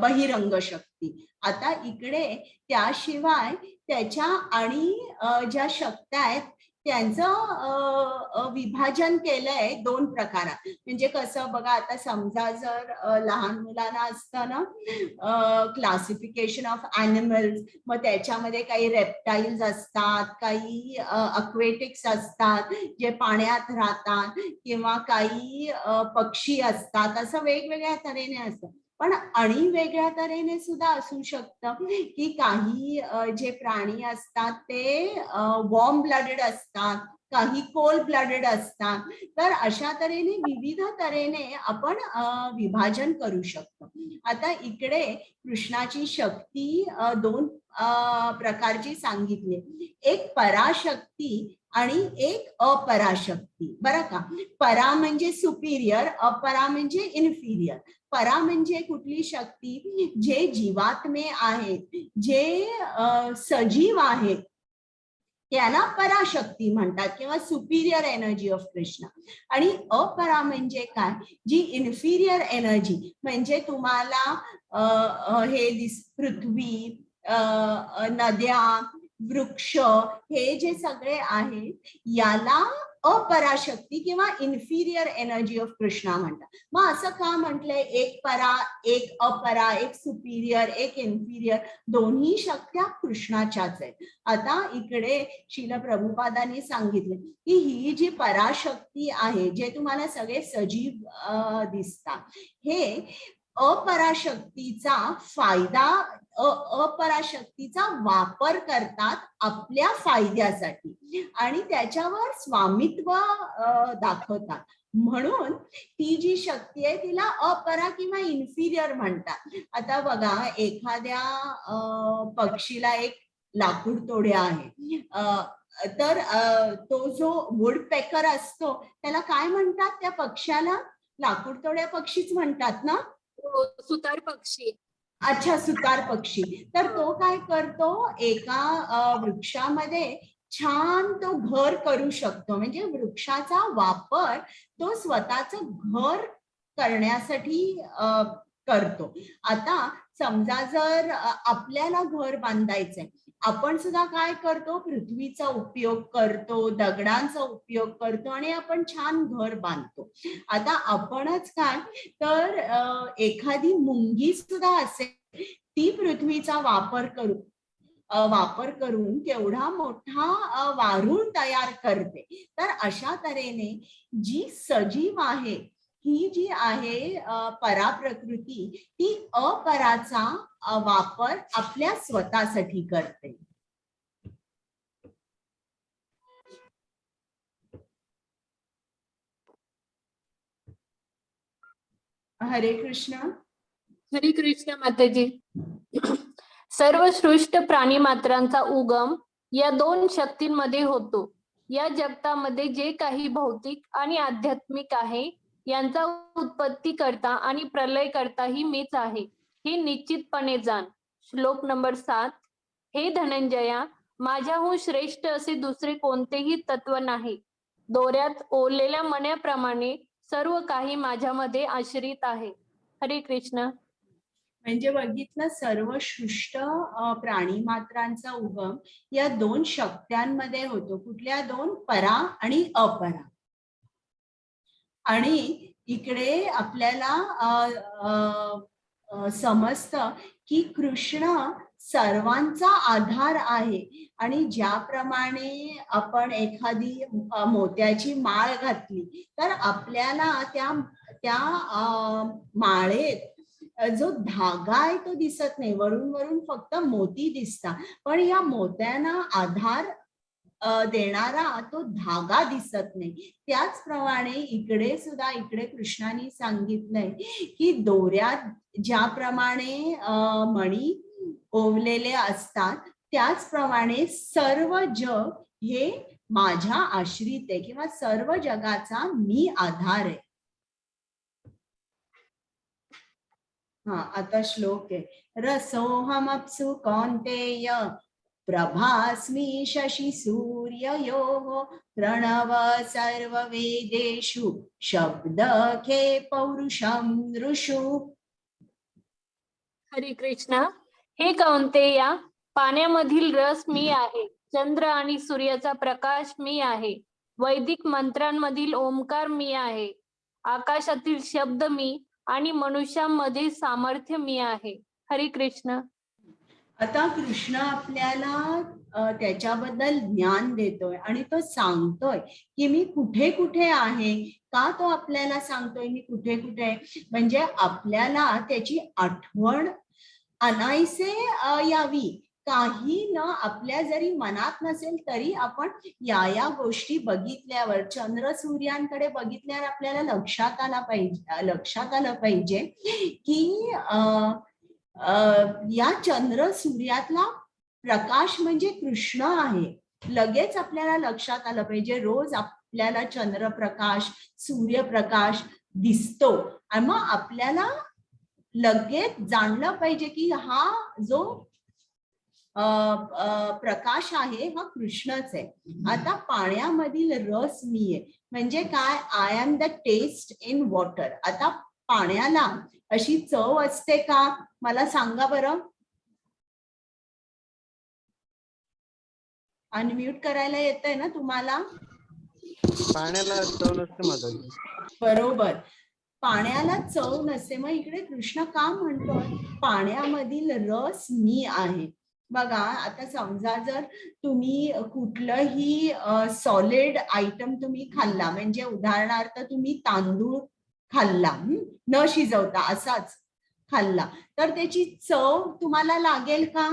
Speaker 1: बहिरंग शक्ती. आता इकडे त्याशिवाय त्याच्या आणि ज्या शक्त्या आहेत त्यांचं विभाजन केलंय 2 प्रकारात. म्हणजे कसं बघा, आता समजा जर लहान मुलांना असतं ना क्लासिफिकेशन ऑफ ॲनिमल्स, मग त्याच्यामध्ये काही रेप्टाईल्स असतात, काही अक्वेटिक्स असतात जे पाण्यात राहतात किंवा काही पक्षी असतात, असं वेगवेगळ्या तऱ्हेने असतं. पण आणि वेगळ्या तऱ्हेने सुद्धा असू शकतं की काही जे प्राणी असतात ते वॉर्म ब्लडेड असतात, काही कोल्ड ब्लडेड असतात. तर अशा तऱ्हेने विविध तऱ्हेने आपण विभाजन करू शकतो. आता इकडे कृष्णाची शक्ती 2 प्रकारची सांगितली, एक पराशक्ती आणि एक अपराशक्ती. बरं का, परा म्हणजे सुपिरियर, अपरा म्हणजे इन्फिरियर. परा म्हणजे कुठली शक्ती, जे जीवात्मे आहेत, जे सजीव आहेत त्याला पराशक्ती म्हणतात किंवा सुपिरियर एनर्जी ऑफ कृष्णा. आणि अपरा म्हणजे काय, जी इन्फिरियर एनर्जी, म्हणजे तुम्हाला हे पृथ्वी, नद्या, वृक्ष हे जे सगळे आहेत याला अपराशक्ती किंवा इन्फिरियर एनर्जी ऑफ कृष्णा म्हणतात. मग असं का म्हटलंय, एक परा, एक अपरा, एक सुपिरियर, एक इन्फिरियर, दोन्ही शक्त्या कृष्णाच्याच आहेत. आता इकडे श्रील प्रभुपादांनी सांगितले की ही जी पराशक्ती आहे, जे तुम्हाला सगळे सजीव दिसतात, हे अपराशक्तीचा फायदा, अपराशक्तीचा वापर करतात आपल्या फायद्यासाठी आणि त्याच्यावर स्वामित्व दाखवतात. म्हणून ती जी शक्ती आहे तिला अपरा किंवा इन्फिरियर म्हणतात. आता बघा, एखाद्या पक्षीला एक लाकूड तोड्या आहे, तर तो जो वुडपेकर असतो त्याला काय म्हणतात, त्या पक्षाला लाकूड तोड्या पक्षीच म्हणतात ना?
Speaker 3: सुतार पक्षी.
Speaker 1: अच्छा, सुतार पक्षी. तर तो काय करतो, एका वृक्षामध्ये छान तो घर करू शकतो. म्हणजे वृक्षाचा वापर तो स्वतःचं घर करण्यासाठी करतो. आता समजा जर आपल्याला घर बांधायचंय, आपण सुद्धा काय करतो, पृथ्वीचा उपयोग करतो, दगडांचा उपयोग करतो आणि आपण छान घर बांधतो. आता आपणच काय, तर एखादी मुंगी सुद्धा असेल, ती पृथ्वीचा वापर वापर करून केवढा मोठा वारूळ तयार करते. तर अशा तऱ्हेने जी सजीव आहे, ही जी आहे पराप्रकृती, ती अपराचा वापर आपल्या स्वतःसाठी करते. हरे कृष्ण.
Speaker 3: हरे कृष्ण माताजी. सर्व सृष्ट प्राणी मात्रांचा उगम या दोन शक्तींमध्ये होतो. या जगतामध्ये जे काही भौतिक आणि आध्यात्मिक आहे यांचा उत्पत्ती करता आणि प्रलय करता ही मीच आहे, हे निश्चितपणे जाण. श्लोक नंबर 7. हे धनंजया, माझ्याहून श्रेष्ठ असे दुसरे कोणतेही तत्व नाही. दोऱ्यात ओढलेल्या मण्याप्रमाणे सर्व काही माझ्यामध्ये आश्रित आहे. हरे कृष्ण.
Speaker 1: म्हणजे बघितलं, सर्व सृष्ट प्राणी मात्रांचा उगम या दोन शक्त्यांमध्ये होतो. कुठल्या दोन? परा आणि अपरा. आणि इकडे आपल्याला समजतं की कृष्ण सर्वांचा आधार आहे. आणि ज्याप्रमाणे आपण एखादी मोत्याची माळ घातली तर आपल्याला त्या माळेत जो धागा आहे तो दिसत नाही, वरून वरून फक्त मोती दिसतात, पण या मोत्यांना आधार देणारा तो धागा दिसत नाही. त्याचप्रमाणे इकडे कृष्णाने सांगितलंय की दोऱ्यात ज्याप्रमाणे मणी ओवलेले असतात, त्याचप्रमाणे सर्व जग हे माझ्या आश्रित आहे किंवा सर्व जगाचा मी आधार आहे. आता श्लोक आहे. रसोहमप्सु कौन्तेय प्रभास्मि शशि सूर्ययोः प्रणव सर्ववेदेषु शब्दखे पौरुषं ऋषु.
Speaker 3: हरे कृष्ण. हे कौंतेया, पाण्यामधील रस मी आहे, चंद्र आणि सूर्याचा प्रकाश मी आहे, वैदिक मंत्रांमधील ओंकार मी आहे, आकाशातील शब्द मी आणि मनुष्यामध्ये सामर्थ्य मी आहे. हरे कृष्ण.
Speaker 1: आता कृष्ण आपल्याला त्याच्याबद्दल ज्ञान देतोय आणि तो सांगतोय की मी कुठे कुठे आहे. का तो आपल्याला सांगतोय मी कुठे कुठे आहे? म्हणजे आपल्याला त्याची आठवण अनायसे यावी. काही न आपल्या जरी मनात नसेल तरी आपण या गोष्टी बघितल्यावर, चंद्र सूर्यांकडे बघितल्यावर आपल्याला लक्षात आलं पाहिजे की या चंद्र सूर्यातला प्रकाश म्हणजे कृष्ण आहे. लगेच आपल्याला लक्षात आलं पाहिजे. रोज आपल्याला चंद्रप्रकाश, सूर्यप्रकाश दिसतो आणि मग आपल्याला लगेच जाणलं पाहिजे की हा जो प्रकाश आहे हा कृष्णच आहे. आता पाण्यामधील रस मी आहे म्हणजे काय? I am the taste in water. आता पाण्याला अशी चव असते का? मला सांगा बरं. अनम्यूट करायला येतंय ना तुम्हाला?
Speaker 6: पाण्याला चव नसते माताजी.
Speaker 1: बरोबर, पाण्याला चव नसते. मग इकडे कृष्ण का म्हणतोय पाण्यामधील रस मी आहे? बघा, आता समजा जर तुम्ही कुठलंही सॉलिड आयटम तुम्ही खाल्ला, म्हणजे उदाहरणार्थ तुम्ही तांदूळ खाल्ला न शिजवता असाच खाल्ला, तर त्याची चव तुम्हाला लागेल का?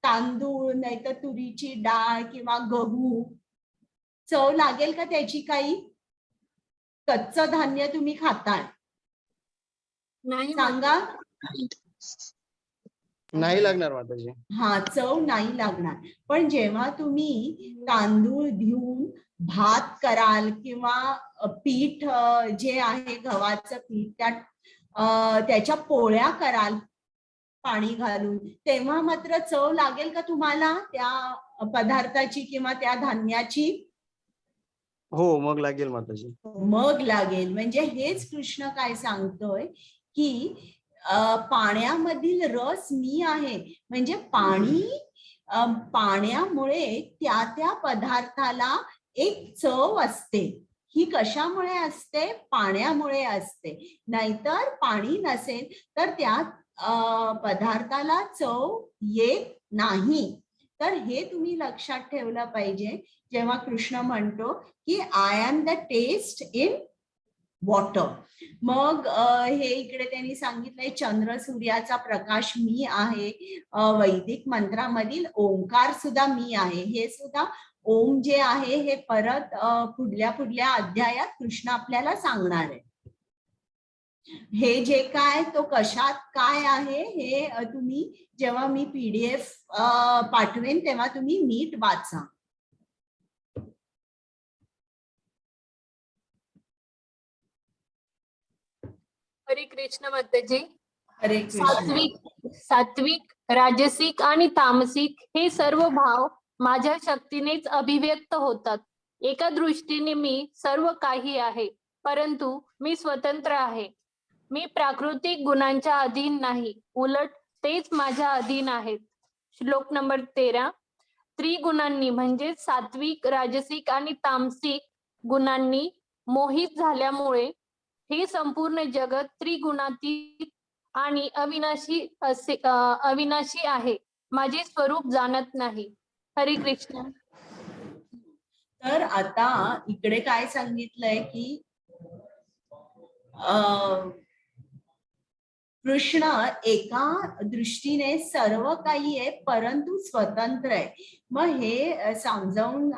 Speaker 1: तांदूळ नाही तर तुरीची डाळ किंवा गहू, चव लागेल का त्याची काही? कच्चं धान्य तुम्ही खाताय,
Speaker 3: नाही
Speaker 1: सांगा.
Speaker 6: नाही लागणार माताजी.
Speaker 1: हा, चव नाही लागणार. पण जेव्हा तुम्ही तांदूळ घेऊन भात कराल किंवा पीठ जे आहे गव्हाचं पीठ, त्याच्या पोळ्या कराल पाणी घालून, तेव्हा मात्र चव लागेल का तुम्हाला त्या पदार्थाची किंवा त्या धान्याची?
Speaker 6: हो, मग लागेल माताजी.
Speaker 1: मग लागेल. म्हणजे हेच कृष्ण काय सांगतोय की पाण्यामधील रस मी आहे. म्हणजे पाण्यामुळे त्या पदार्थाला एक चव असते. ही कशामुळे असते? पाण्यामुळे असते. नाहीतर पाणी नसेल तर त्यात पदार्थाला चव येत नाही. तर हे तुम्ही लक्षात ठेवलं पाहिजे जेव्हा कृष्ण म्हणतो की I am the taste in water. मग हे इकडे त्यांनी सांगितलंय चंद्र सूर्याचा प्रकाश मी आहे. वैदिक मंत्रामधील ओंकार सुद्धा मी आहे. हे सुद्धा ओम जे आहे हे परत पुढल्या अध्यायात कृष्ण आपल्याला सांगणार आहे. हे जे काय तो कशात काय आहे हे तुम्ही जेव्हा मी PDF पाठवेन तेव्हा तुम्ही नीट वाचा.
Speaker 3: हरे कृष्ण माताजी.
Speaker 1: हरे कृष्ण.
Speaker 3: सात्विक, राजसिक आणि तामसिक हे सर्व भाव माझ्या शक्तीनेच अभिव्यक्त होतात. एका दृष्टीने मी सर्व काही आहे, परंतु मी स्वतंत्र आहे. मी प्राकृतिक गुणांच्या अधीन नाही, उलट तेच माझ्या अधीन आहेत. श्लोक नंबर 13. त्रिगुणांनी म्हणजे सात्विक, राजसिक आणि तामसिक गुणांनी मोहित झाल्यामुळे हे संपूर्ण जगत त्रिगुणातीत आणि अविनाशी आहे. माझे स्वरूप जाणत नाही. हरे कृष्ण.
Speaker 1: तर आता इकडे काय सांगितलंय की कृष्ण एका दृष्टीने सर्व काही आहे परंतु स्वतंत्र आहे. मग हे समजावून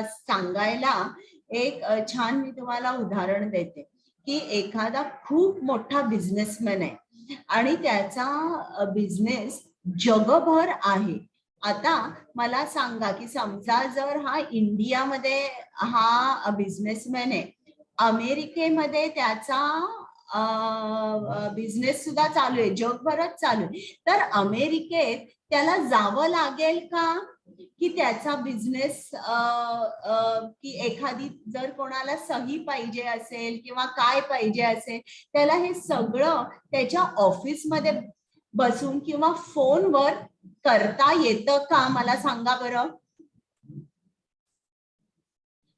Speaker 1: सांगायला एक छान मी तुम्हाला उदाहरण देते की एखादा खूप मोठा बिझनेसमॅन आहे आणि त्याचा बिझनेस जगभर आहे. आता मला सांगा की समजा जर हा इंडियामध्ये हा बिझनेसमॅन आहे, अमेरिकेमध्ये त्याचा बिझनेस सुद्धा चालू आहे, जगभरात चालू आहे, तर अमेरिकेत त्याला जावं लागेल का की त्याचा बिझनेस की एखादी जर कोणाला सही पाहिजे असेल किंवा काय पाहिजे असेल त्याला हे सगळं त्याच्या ऑफिसमध्ये बसून किंवा फोनवर करता येतं का? मला सांगा बरं.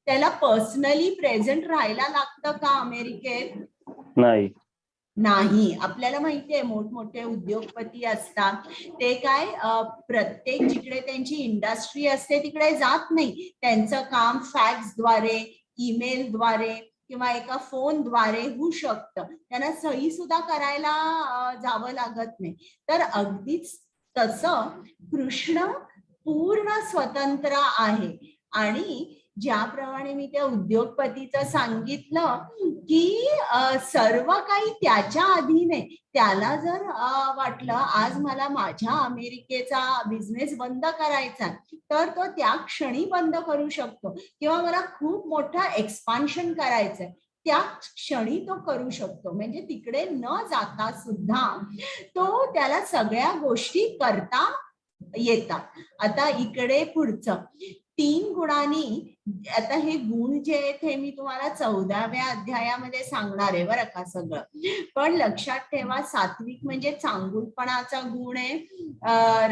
Speaker 1: त्याला पर्सनली प्रेझेंट राहायला लागतं का अमेरिकेत? नाही. आपल्याला माहितीये मोठमोठे उद्योगपती असतात ते काय प्रत्येक जिकडे त्यांची इंडस्ट्री असते तिकडे जात नाही. त्यांचं काम फॅक्सद्वारे, ईमेलद्वारे किंवा एका फोनद्वारे होऊ शकतं. त्यांना सही सुद्धा करायला जावं लागत नाही. तर अगदीच तसं कृष्ण पूर्ण स्वतंत्र आहे. आणि ज्याप्रमाणे मी त्या उद्योगपतीचं सांगितलं की सर्व काही त्याच्या अधीन आहे. त्याला जर वाटलं आज मला माझ्या अमेरिकेचा बिझनेस बंद करायचा तर तो त्या क्षणी बंद करू शकतो. किंवा मला खूप मोठा एक्सपान्शन करायचंय त्या क्षणी तो करू शकतो. म्हणजे तिकडे न जाता सुद्धा तो त्याला सगळ्या गोष्टी करता येतात. आता इकडे पुढचं 3 गुणांनी, आता हे गुण जे आहेत हे मी तुम्हाला 14व्या अध्यायामध्ये सांगणार आहे बरं का सगळं. पण लक्षात ठेवा सात्विक म्हणजे चांगुलपणाचा गुण आहे.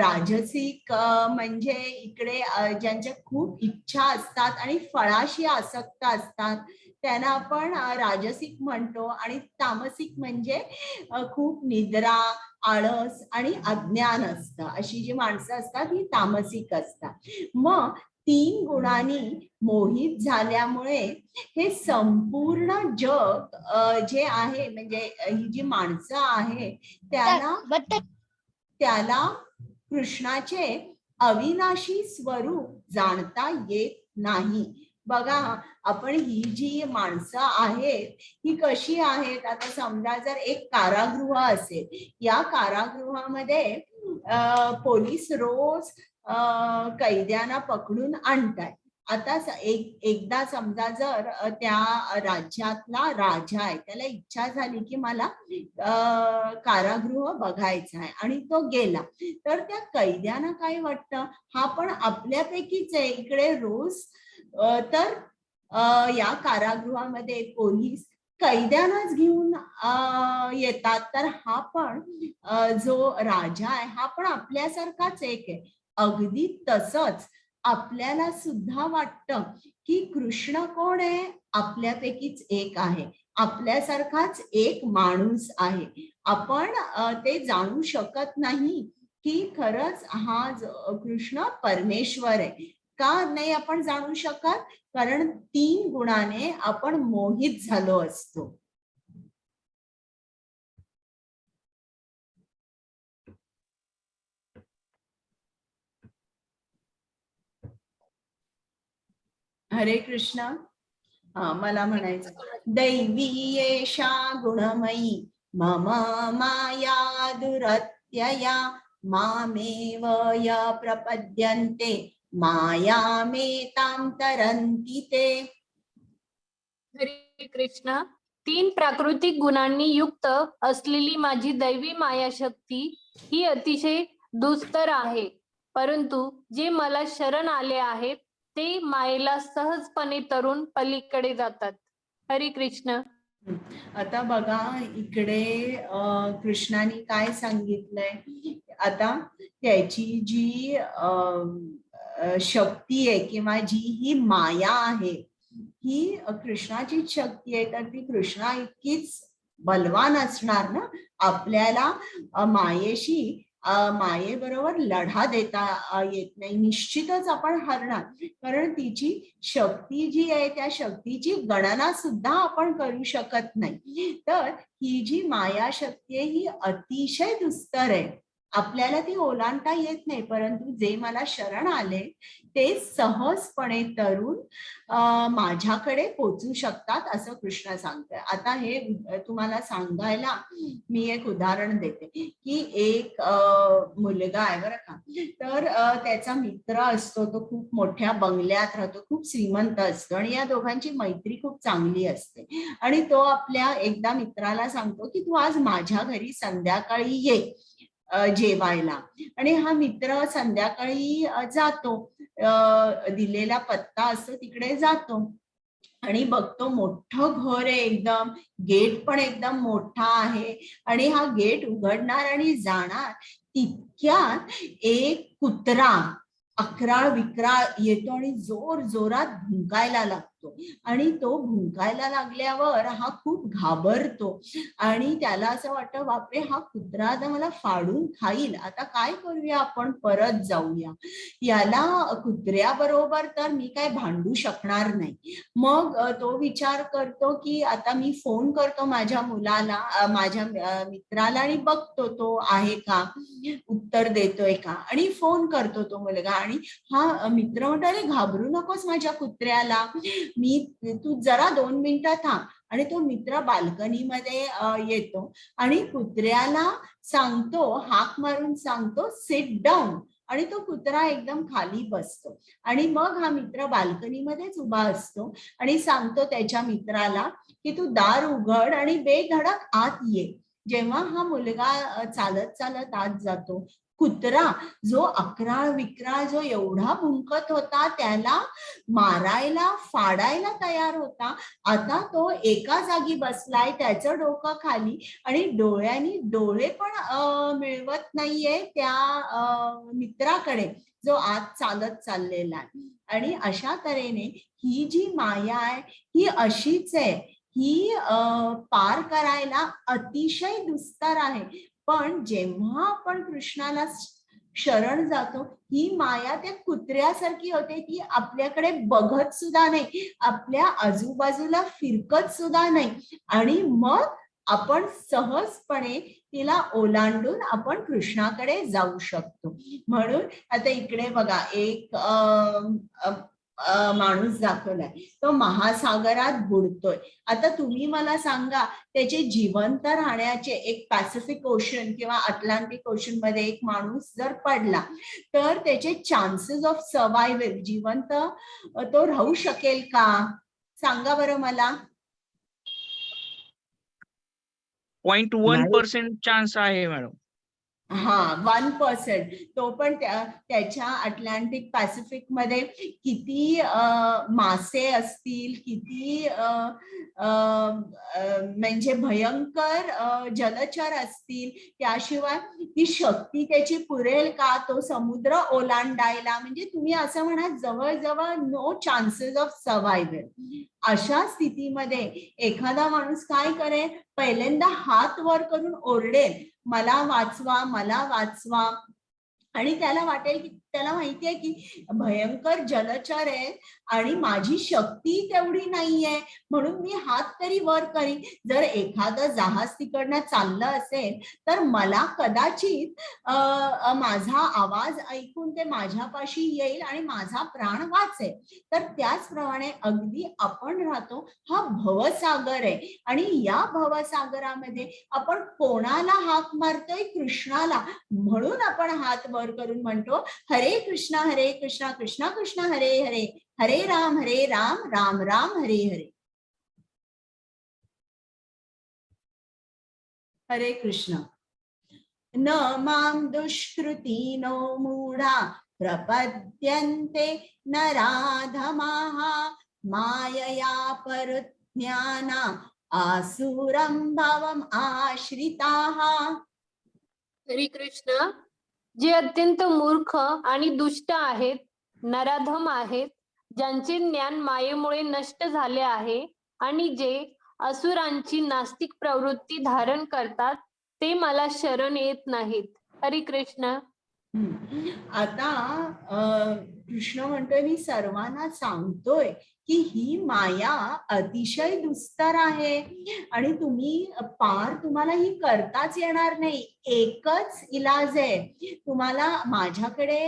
Speaker 1: राजसिक म्हणजे इकडे ज्यांच्या खूप इच्छा असतात आणि फळाशी आसक्त असतात त्यांना आपण राजसिक म्हणतो. आणि तामसिक म्हणजे खूप निद्रा, आळस आणि अज्ञान असतं, अशी जी माणसं असतात ही तामसिक असतात. मग 3 गुणांनी मोहित झाल्यामुळे हे संपूर्ण जग जे आहे म्हणजे ही जी माणसं आहे त्याला कृष्णाचे अविनाशी स्वरूप जाणता येत नाही. बघा आपण ही जी माणसं आहेत ही कशी आहेत. आता समजा जर एक कारागृह असेल, या कारागृहामध्ये पोलीस रोज कैद्यांना पकडून आणताय. आता एकदा समजा जर त्या राज्यातला राजा आहे त्याला इच्छा झाली की मला कारागृह बघायचा आहे आणि तो गेला तर त्या कैद्यांना काय वाटतं हा पण आपल्यापैकीच आहे इकडे रोज. तर या कारागृहामध्ये पोलीस कैद्यांनाच घेऊन येतात तर हा पण जो राजा आहे हा पण आपल्यासारखाच एक आहे. अगदी तसंच आपल्याला सुद्धा वाटतं की कृष्ण कोण आहे, आपल्यापैकीच एक आहे. आपल्यासारखाच एक माणूस आहे. आपण ते जाणू शकत नाही की खरंच हा कृष्ण परमेश्वर आहे. का नाही आपण जाणू शकत? कारण 3 गुणाने आपण मोहित झालो असतो. हरे कृष्ण. मला म्हणायचं, दैवी एषा गुणमयी मम माया दुरत्यया मामेव य प्रपद्यन्ते मायामेतां तरन्ति ते.
Speaker 3: हरे कृष्ण. 3 प्राकृतिक गुणांनी युक्त असलेली माझी दैवी मायाशक्ती ही अतिशय दुस्तर आहे, परंतु जे मला शरण आले आहेत ते मायेला सहजपणे तरून पलीकडे जातात. हरे कृष्ण.
Speaker 1: आता बघा इकडे कृष्णाने काय सांगितलंय. आता त्याची जी शक्ती आहे किंवा जी ही माया आहे ही कृष्णाची शक्ती आहे, तर ती कृष्णा इतकीच बलवान असणार ना. आपल्याला मायेशी मायेबरोबर लढा देता येत नाही. निश्चितच आपण हरणार, कारण तिची शक्ती जी आहे त्या शक्तीची गणना सुद्धा आपण करू शकत नाही. तर ही जी माया शक्ती आहे ही अतिशय दुस्तर आहे. आपल्याला ती ओलांडता येत नाही, परंतु जे मला शरण आले ते सहजपणे तरून माझ्याकडे पोचू शकतात असं कृष्ण सांगतोय. आता हे तुम्हाला सांगायला मी एक उदाहरण देते की एक मुलगा आहे बरं का. तर त्याचा मित्र असतो, तो खूप मोठ्या बंगल्यात राहतो, खूप श्रीमंत असतो आणि या दोघांची मैत्री खूप चांगली असते. आणि तो आपल्या एकदा मित्राला सांगतो की तू आज माझ्या घरी संध्याकाळी ये जेवायला. आणि हा मित्र संध्याकाळी जातो, दिलेला पत्ता असतो तिकडे जातो आणि बघतो मोठं घर आहे, एकदम गेट पण एकदम मोठा आहे. आणि हा गेट उघडणार आणि जाणार तितक्यात एक कुत्रा अकराळ विक्राळ येतो आणि जोर जोरात भुंकायला लागतो. आणि तो भुंकायला लागल्यावर हा खूप घाबरतो आणि त्याला असं वाटतं, बापरे हा कुत्रा आता मला फाडून खाईल, आता काय करूया, आपण परत जाऊया. याला कुत्र्याबरोबर तर मी काय भांडू शकणार नाही. मग तो विचार करतो की आता मी फोन करतो माझ्या मुलाला, माझ्या मित्राला, आणि बघतो तो आहे का, उत्तर देतोय का. आणि फोन करतो तो मुलगा. आणि हा मित्र म्हणतो, अरे घाबरू नकोस माझ्या कुत्र्याला, तू जरा 2 मिनिटं थांब. आणि तो मित्र बाल्कनीमध्ये येतो आणि कुत्र्याला सांगतो, हाक मारून सांगतो, सिट डाऊन. आणि तो कुत्रा एकदम खाली बसतो. आणि मग हा मित्र बाल्कनीमध्येच उभा असतो आणि सांगतो त्याच्या मित्राला की तू दार उघड आणि बेधडक आत ये. जेव्हा हा मुलगा चालत चालत आत जातो, कुत्रा जो अकराळ विक्राळ, जो एवढा भुंकत होता, त्याला मारायला फाडायला तयार होता, आता तो एका जागी बसलाय, त्याचं डोकं खाली आणि डोळ्यांनी डोळे पण मिळवत नाहीये त्या मित्राकडे जो आत चालत चाललेला आहे. आणि अशा तऱ्हेने ही जी माया आहे ही अशीच आहे. ही पार करायला अतिशय दुस्तर आहे. पण जेव्हा आपण कृष्णाला शरण जातो, ही माया त्या कुत्र्यासारखी होते, ती आपल्याकडे बघत सुद्धा नाही, आपल्या आजूबाजूला फिरकत सुद्धा नाही. आणि मग आपण सहजपणे तिला ओलांडून आपण कृष्णाकडे जाऊ शकतो. म्हणून आता इकडे बघा एक माणूस दाखवलाय, तो महासागरात बुडतोय. आता तुम्ही मला सांगा, त्याचे जिवंत राहण्याचे, एक पॅसिफिक ओशन किंवा अटलांटिक ओशन मध्ये एक माणूस जर पडला तर त्याचे चान्सेस ऑफ सर्वायव्हल, जिवंत तो राहू शकेल का, सांगा बरं मला.
Speaker 7: 0.1% चान्स आहे मॅडम.
Speaker 1: हा 1%. तो पण त्याच्या अटलांटिक पॅसिफिक मध्ये किती मासे असतील, किती म्हणजे भयंकर जलचर असतील, त्याशिवाय ती शक्ती त्याची पुरेल का तो समुद्र ओलांडायला. म्हणजे तुम्ही असं म्हणा जवळजवळ नो चान्सेस ऑफ सर्व्हायव्हल. अशा स्थितीमध्ये एखादा माणूस काय करेल, पहिल्यांदा हात वर करून ओरडेल, मला वाचवा, मला वाचवा. आणि त्याला वाटेल की त्याला माहितीये की भयंकर जलचर आहे आणि माझी शक्ती तेवढी नाहीये, म्हणून मी हात तरी वर करीन. जर एखादं जहाज तिकडनं चाललं असेल तर मला कदाचित माझा आवाज ऐकून ते माझ्यापाशी येईल आणि माझा प्राण वाचेल. तर त्याचप्रमाणे अगदी आपण राहतो हा भवसागर आहे आणि या भवसागरामध्ये आपण कोणाला हाक मारतोय? कृष्णाला. म्हणून आपण हात वर करून म्हणतो हरे कृष्णा कृष्णा कृष्णा हरे हरे, हरे राम राम राम हरे हरे. हरे कृष्ण. न मां दुष्कृतिनो मूढा प्रपद्यन्ते नराधमाः मायया परज्ञाना आसुरं भवम् आश्रिताः.
Speaker 3: हरे कृष्ण. जे अत्यंत मूर्ख आणि दुष्ट आहेत, नराधम आहेत, ज्यांचे ज्ञान मायेमुळे नष्ट झाले आहे आणि जे असुरांची नास्तिक प्रवृत्ती धारण करतात ते मला शरण येत नाहीत. हरे कृष्ण.
Speaker 1: आता कृष्ण म्हणतोय मी सर्वांना सांगतोय की ही माया अतिशय दुस्तर आहे आणि तुम्हाला ही करताच येणार नाही. एकच इलाज आहे, तुम्हाला माझ्याकडे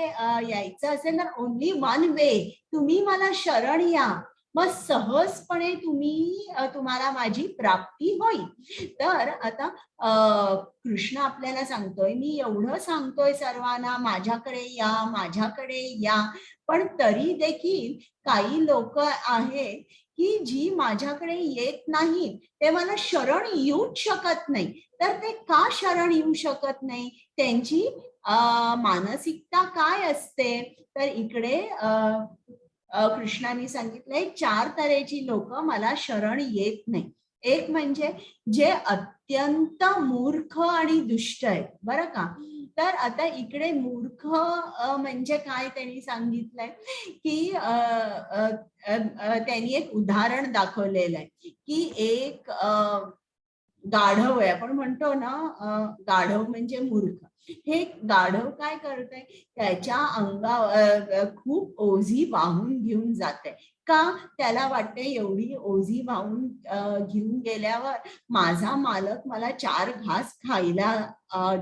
Speaker 1: यायचं असेल ना, ओनली वन वे, तुम्ही मला शरण या, मग सहजपणे तुम्हाला माझी प्राप्ती होईल. तर आता कृष्ण आपल्याला सांगतोय मी एवढं सांगतोय सर्वांना माझ्याकडे या, माझ्याकडे या, पण तरी देखील काही लोक आहेत की जी माझ्याकडे येत नाहीत, ते मला शरण येऊच शकत नाही. तर ते का शरण येऊ शकत नाही? त्यांची मानसिकता काय असते? तर इकडे कृष्णाने सांगितलंय 4 तऱ्हेची लोक मला शरण येत नाही. एक म्हणजे जे अत्यंत मूर्ख आणि दुष्ट आहेत, बरं का. तर आता इकडे मूर्ख म्हणजे काय त्यांनी सांगितलंय की त्यांनी एक उदाहरण दाखवलेलं आहे की एक गाढव आहे, आपण म्हणतो ना गाढव म्हणजे मूर्ख. हे गाढव काय करतंय, त्याच्या अंगावर खूप ओझी वाहून घेऊन जाते. का? त्याला वाटते एवढी ओझी वाहून घेऊन गेल्यावर माझा मालक मला 4 घास खायला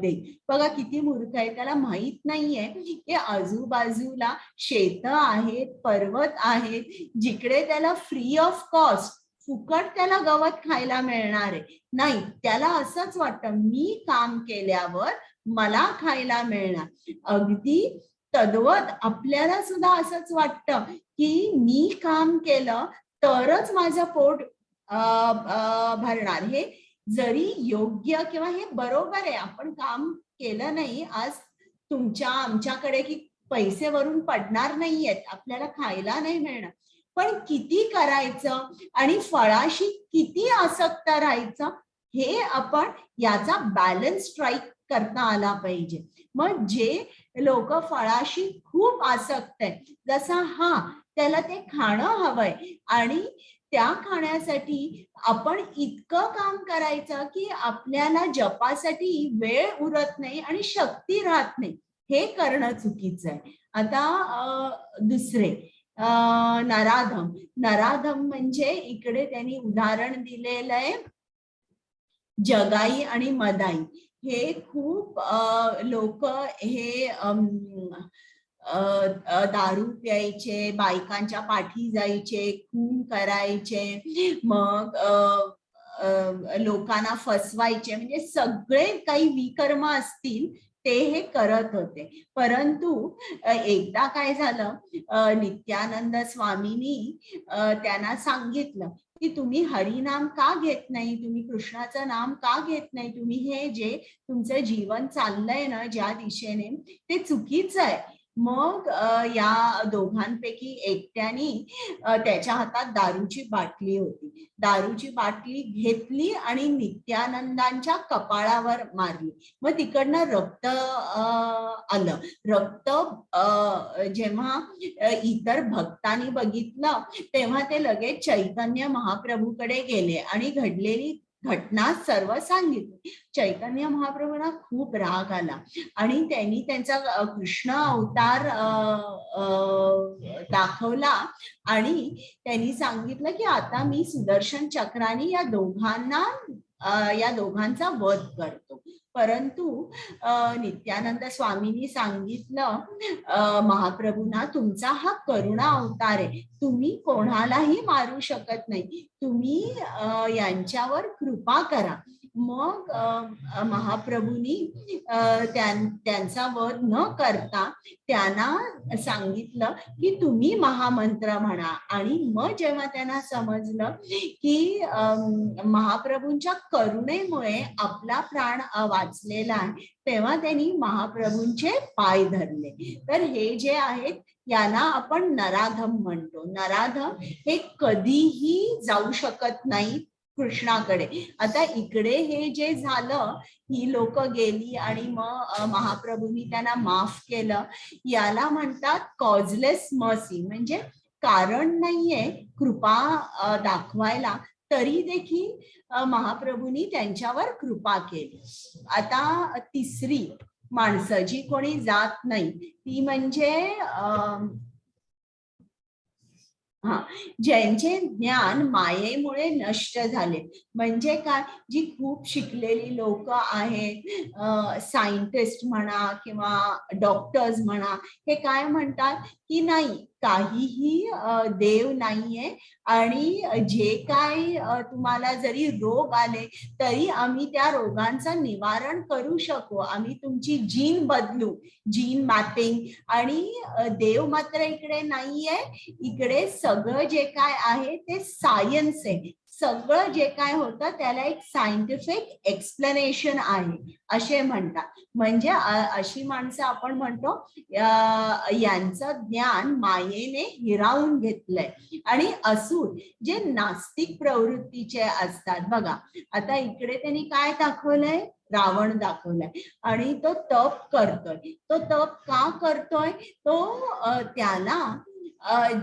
Speaker 1: देईल. बघा किती मूर्ख आहे. त्याला माहित नाहीये की आजूबाजूला शेत आहेत, पर्वत आहेत, जिकडे त्याला फ्री ऑफ कॉस्ट फुकट त्याला गवत खायला मिळणार आहे. नाही, त्याला असंच वाटतं मी काम केल्यावर मला खायला मिळणार. अगदी तद्वत आपल्याला सुद्धा असंच वाटतं की मी काम केलं तरच माझं पोट भरणार. हे जरी योग्य किंवा हे बरोबर आहे, आपण काम केलं नाही, आज आमच्याकडे की पैसे वरून पडणार नाहीयेत, आपल्याला खायला नाही मिळणार, पण किती करायचं आणि फळाशी किती आसक्त राहायचं, हे आपण याचा बॅलन्स स्ट्राईक करता आला पाहिजे. मग जे लोक फळाशी खूप आसक्त आहे, जसा त्याला ते खाणं हवंय आणि त्या खाण्यासाठी आपण इतकं काम करायचं की आपल्याला जपासाठी वेळ उरत नाही आणि शक्ती राहत नाही, हे करणं चुकीचं आहे. आता दुसरे नराधम म्हणजे इकडे त्यांनी उदाहरण दिलेलं आहे जगाई आणि मदाई. हे खूप लोक हे दारू प्यायचे, बायकांच्या पाठी जायचे, खून करायचे, मग लोकांना फसवायचे, म्हणजे सगळे काही विकर्म असतील ते हे करत होते. परंतु एकदा काय झालं, नित्यानंद स्वामींनी त्यांना सांगितलं की तुम्ही हरिनाम का घेत नाही, तुम्ही कृष्णाचं नाम का घेत नाही, तुम्ही हे जे तुमचं जीवन चाललंय ना ज्या दिशेने ते चुकीचं आहे. मग या दोघांपैकी एकट्याने त्याच्या हातात दारूची बाटली होती. दारूची बाटली घेतली आणि नित्यानंदांच्या कपाळावर मारली. मग तिकडनं रक्त आलं. रक्त जेव्हा इतर भक्तांनी बघितलं तेव्हा ते लगेच चैतन्य महाप्रभूकडे गेले आणि घडलेली घटना सर्व सांगितली. चैतन्य महाप्रभूंना खूप राग आला आणि त्यांनी त्यांचा कृष्ण अवतार दाखवला आणि त्यांनी सांगितलं की आता मी सुदर्शन चक्राने या दोघांचा वध करतो. परंतु नित्यानंद स्वामींनी सांगितलं महाप्रभूंना, तुमचा हा करुणा अवतार आहे, तुम्ही कोणालाही मारू शकत नाही, तुम्ही यांच्यावर कृपा करा. मग महाप्रभूंनी त्यांचा वध न करता त्यांना सांगितलं की तुम्ही महामंत्र म्हणा. आणि मग जेव्हा त्यांना समजलं की महाप्रभूंच्या करुणेमुळे आपला प्राण वाचलेला आहे तेव्हा त्यांनी महाप्रभूंचे पाय धरले. तर हे जे आहेत यांना आपण नराधम म्हणतो. नराधम हे कधीही जाऊ शकत नाही कृष्णाकडे. आता इकडे हे जे झालं, ही लोक गेली आणि मग महाप्रभूंनी त्यांना माफ केलं. याला म्हणतात कॉजलेस मर्सी, म्हणजे कारण नाहीये कृपा दाखवायला तरी देखील महाप्रभूंनी त्यांच्यावर कृपा केली. आता तिसरी माणसं जी कोणी जात नाही ती म्हणजे ज्यांचे ज्ञान मायेमुळे नष्ट झाले. म्हणजे काय, जी खूप शिकलेली लोक आहेत, सायंटिस्ट म्हणा किंवा डॉक्टर्स म्हणा, हे काय म्हणतात की नाही, काहीही देव नाहीये आणि जे काय तुम्हाला जरी रोग आले तरी आम्ही त्या रोगांचं निवारण करू शकू, आम्ही तुमची जीन बदलू, जीन मॅपिंग. आणि देव मात्र इकडे नाहीये. इकडे सगळं जे काय आहे ते सायन्स आहे. सगळं जे काय होतं त्याला एक सायंटिफिक एक्सप्लेनेशन आहे असे म्हणतात. म्हणजे अशी माणसं आपण म्हणतो यांचं ज्ञान मायेने हिरावून घेतलंय. आणि असुर जे नास्तिक प्रवृत्तीचे असतात बघा, आता इकडे त्यांनी काय दाखवलंय, रावण दाखवलाय आणि तो तप करतोय. तो तप का करतोय, तो त्याला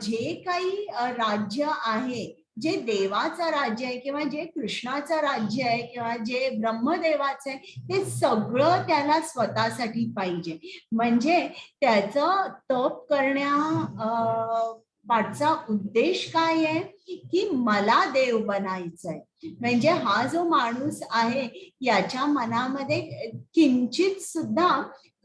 Speaker 1: जे काही राज्य आहे, जे देवाचं राज्य आहे किंवा जे कृष्णाचं राज्य आहे किंवा जे ब्रह्मदेवाचं आहे, ते सगळं त्याला स्वतःसाठी पाहिजे. म्हणजे त्याचं तप करण्या पाठचा उद्देश काय आहे की मला देव बनायचंय. म्हणजे हा जो माणूस आहे याच्या मनामध्ये किंचित सुद्धा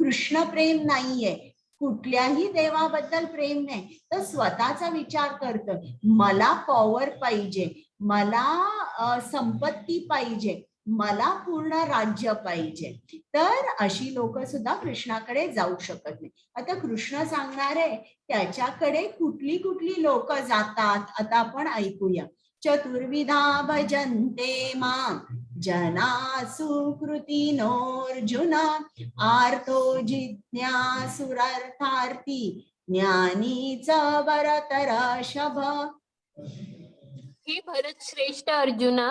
Speaker 1: कृष्ण प्रेम नाहीये, कुठल्याही देवाबद्दल प्रेम नाही, तर स्वतःचा विचार करतो, मला पॉवर पाहिजे, मला संपत्ती पाहिजे, मला पूर्ण राज्य पाहिजे. तर अशी लोक सुद्धा कृष्णाकडे जाऊ शकत नाही. आता कृष्ण सांगणारे त्याच्याकडे कुठली कुठली लोक जातात आता आपण ऐकूया. चतुर्विधा भजन्ते मां जना सुकृतिनोऽर्जुन आर्तो जिज्ञासुरर्थार्थी ज्ञानी च वरतर्षभ.
Speaker 3: हे भरत श्रेष्ठ अर्जुना,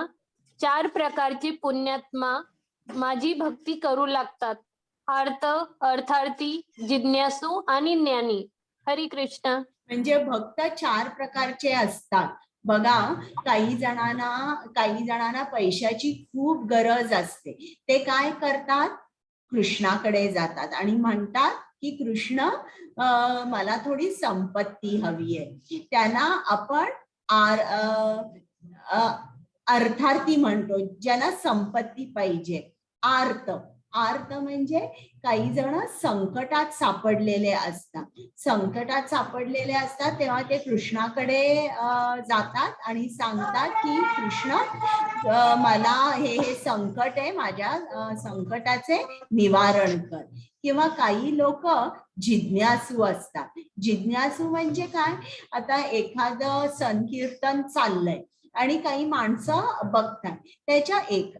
Speaker 3: 4 प्रकारचे पुण्यात्मा माझी भक्ती करू लागतात. अर्थ, अर्थार्थी, जिज्ञासू आणि ज्ञानी. हरी कृष्ण.
Speaker 1: म्हणजे भक्त 4 प्रकारचे असतात बघा. काही जणांना पैशाची खूप गरज असते, ते काय करतात, कृष्णाकडे जातात आणि म्हणतात की कृष्ण मला थोडी संपत्ती हवी आहे. त्यांना आपण अर्थार्थी म्हणतो, ज्यांना संपत्ती पाहिजे. आर्त म्हणजे काही जण संकटात सापडलेले असतात तेव्हा ते कृष्णाकडे जातात आणि सांगतात की कृष्ण मला हे संकट आहे, माझ्या संकटाचे निवारण कर. किंवा काही लोक जिज्ञासू असतात. जिज्ञासू म्हणजे काय, आता एखादं संकीर्तन चाललंय आणि काही माणसं बघतात. त्याच्या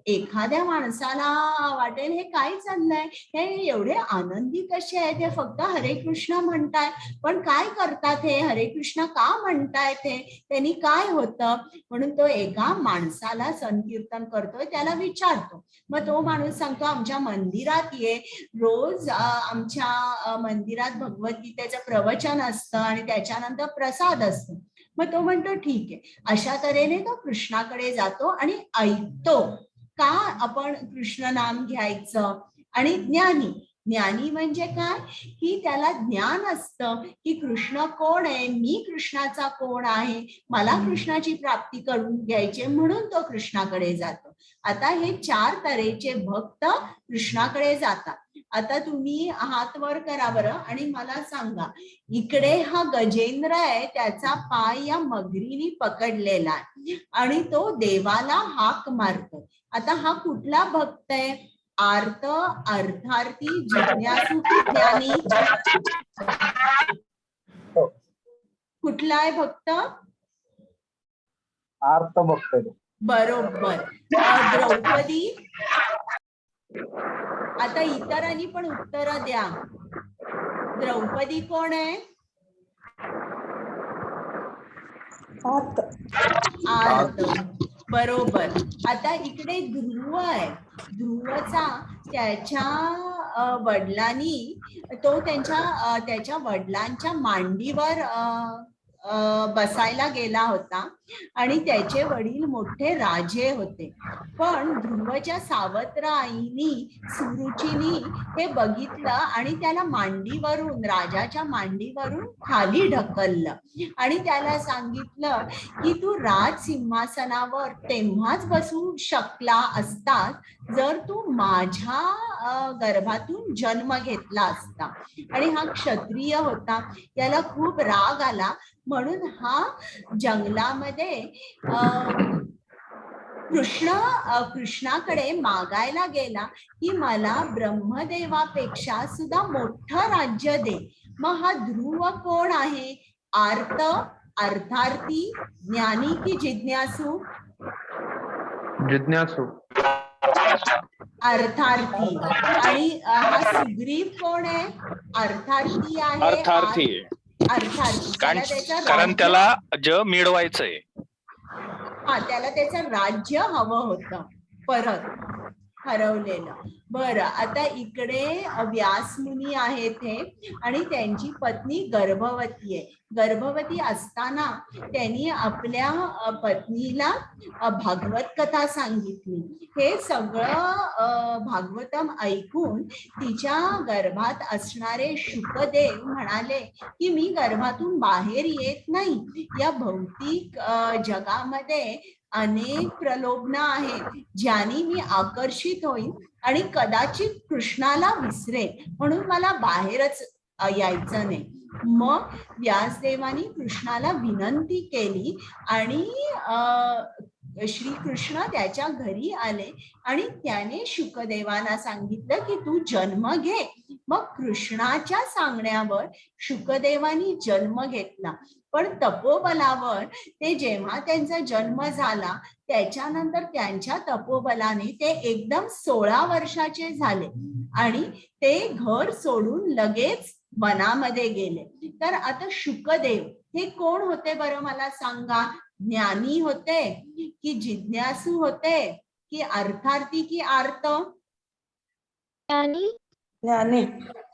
Speaker 1: एखाद्या माणसाला वाटेल हे काय चाललंय, हे एवढे आनंदी कसे आहेत, हे फक्त हरे कृष्ण म्हणताय, पण काय करतात हे, हरे कृष्ण का म्हणतायत, हे त्यांनी काय होतं. म्हणून तो एका माणसाला संकीर्तन करतोय त्याला विचारतो. मग तो माणूस सांगतो आमच्या मंदिरात ये, रोज आमच्या मंदिरात भगवद्गीतेचं प्रवचन असतं आणि त्याच्यानंतर प्रसाद असतो. मग तो म्हणतो ठीक आहे. अशा तऱ्हेने तो कृष्णाकडे जातो आणि ऐकतो का आपण कृष्ण नाम घ्यायचं. आणि ज्ञानी म्हणजे काय, की त्याला ज्ञान असतं की कृष्ण कोण आहे, मी कृष्णाचा कोण आहे, मला कृष्णाची प्राप्ती करून घ्यायची, म्हणून तो कृष्णाकडे जातो. आता हे 4 तऱ्हेचे भक्त कृष्णाकडे जातात. आता तुम्ही हात वर करा बरं आणि मला सांगा, इकडे हा गजेंद्र आहे, त्याचा पाय या मगरीने पकडलेला आहे आणि तो देवाला हाक मारतो. आता हा कुठला भक्त आहे, आर्त, अर्थार्थी, जिज्ञासू की ज्ञानी, कुठला आहे भक्त,
Speaker 7: अर्थ भक्त.
Speaker 1: बरोबर. द्रौपदी, आता इतरांनी पण उत्तर द्या. द्रौपदी कोण आहे, आर्त, बरोबर. आता इकडे ध्रुव आहे, ध्रुवचा त्याच्या वडिलांनी तो त्याच्या वडिलांच्या मांडीवर बसायला गेला होता आणि त्याचे वडील मोठे राजे होते. पण ध्रुवच्या सावत्र आईनी सुरुचीनी हे बघितलं आणि त्याला मांडीवरून, राजाच्या मांडीवरून खाली ढकललं आणि त्याला सांगितलं की तू राज सिंहासनावर तेव्हाच बसू शकला असतास जर तू माझ्या गर्भातून जन्म घेतला असता. आणि हा क्षत्रिय होता, याला खूप राग आला, म्हणून हा जंगलामध्ये कृष्णाकडे मागायला गेला की मला ब्रह्मदेवापेक्षा सुद्धा मोठं राज्य दे. मग हा ध्रुव कोण आहे, आर्त, अर्थार्थी, ज्ञानी की जिज्ञासू,
Speaker 4: जिज्ञासू,
Speaker 1: अर्थार्थी. आणि हा सुग्रीव कोण आहे, अर्थार्थी आहे,
Speaker 8: अर्थार्थी.
Speaker 1: अर्थार्थी.
Speaker 8: कारण त्याला जग मिळवायचंय.
Speaker 1: हा, त्याला त्याचं राज्य हवं होतं परत हरवलेलं. बरं, आता इकडे व्यासमुनी आहेत हे आणि त्यांची पत्नी गर्भवती आहे. गर्भवती असताना त्यांनी आपल्या पत्नीला भागवत कथा सांगितली. हे सगळं भागवतम ऐकून तिच्या गर्भात असणारे शुकदेव म्हणाले की मी गर्भातून बाहेर येत नाही. या भौतिक जगामध्ये अनेक प्रलोभनं आहेत ज्याने मी आकर्षित होईन आणि कदाचित कृष्णाला विसरेन, म्हणून मला बाहेरच यायचं नाही. मग व्यासदेवानी कृष्णाला विनंती केली आणि श्रीकृष्ण त्याच्या घरी आले आणि त्याने शुकदेवाला सांगितलं की तू जन्म घे. मग कृष्णाच्या सांगण्यावर शुकदेवानी जन्म घेतला. पण तपोबलावर ते जेव्हा त्यांचा जन्म झाला त्याच्यानंतर त्यांच्या तपोबलाने ते एकदम 16 वर्षाचे झाले आणि ते घर सोडून लगेच वनामध्ये गेले. तर आता शुकदेव हे कोण होते बरं मला सांगा, ज्ञानी होते की जिज्ञासू होते की अर्थार्थी की आर्त,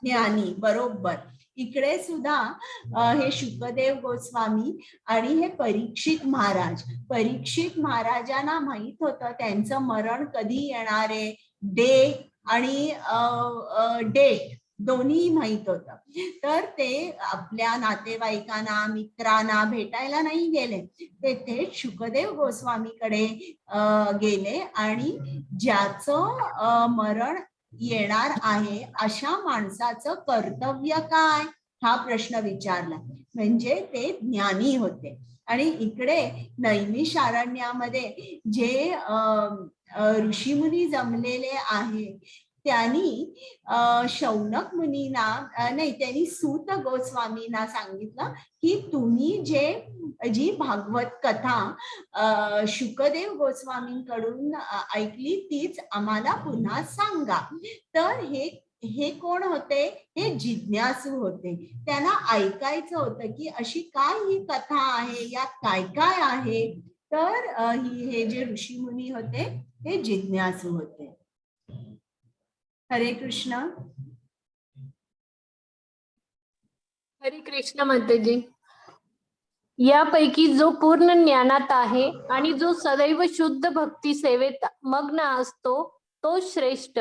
Speaker 1: ज्ञानी, बरोबर. इकडे सुद्धा हे शुकदेव गोस्वामी आणि हे परीक्षित महाराजांना माहित होतं त्यांचं मरण कधी येणार आहे, डे आणि डेट दोन्ही माहित होतं. तर ते आपल्या नातेवाईकांना, मित्रांना भेटायला नाही गेले, ते थेट शुकदेव गोस्वामीकडे गेले आणि ज्याचं मरण येणार आहे अशा माणसाचं कर्तव्य काय हा प्रश्न विचारला. म्हणजे ते ज्ञानी होते. आणि इकडे नैमिषारण्यामध्ये जे ऋषीमुनी जमलेले आहे त्यांनी शौनक मुनींना नाही, त्यांनी सूत गोस्वामींना सांगितलं की तुम्ही जी भागवत कथा शुकदेव गोस्वामींकडून ऐकली तीच आम्हाला पुन्हा सांगा. तर हे कोण होते? हे जिज्ञासू होते. त्यांना ऐकायचं होतं की अशी काय ही कथा आहे, यात काय काय आहे. तर हे जे ऋषी मुनी होते हे जिज्ञासू होते. हरे कृष्ण.
Speaker 3: हरे कृष्ण माताजी. यापैकी जो पूर्ण ज्ञानात आहे आणि जो सदैव शुद्ध भक्ती सेवेत मग्न असतो तो श्रेष्ठ,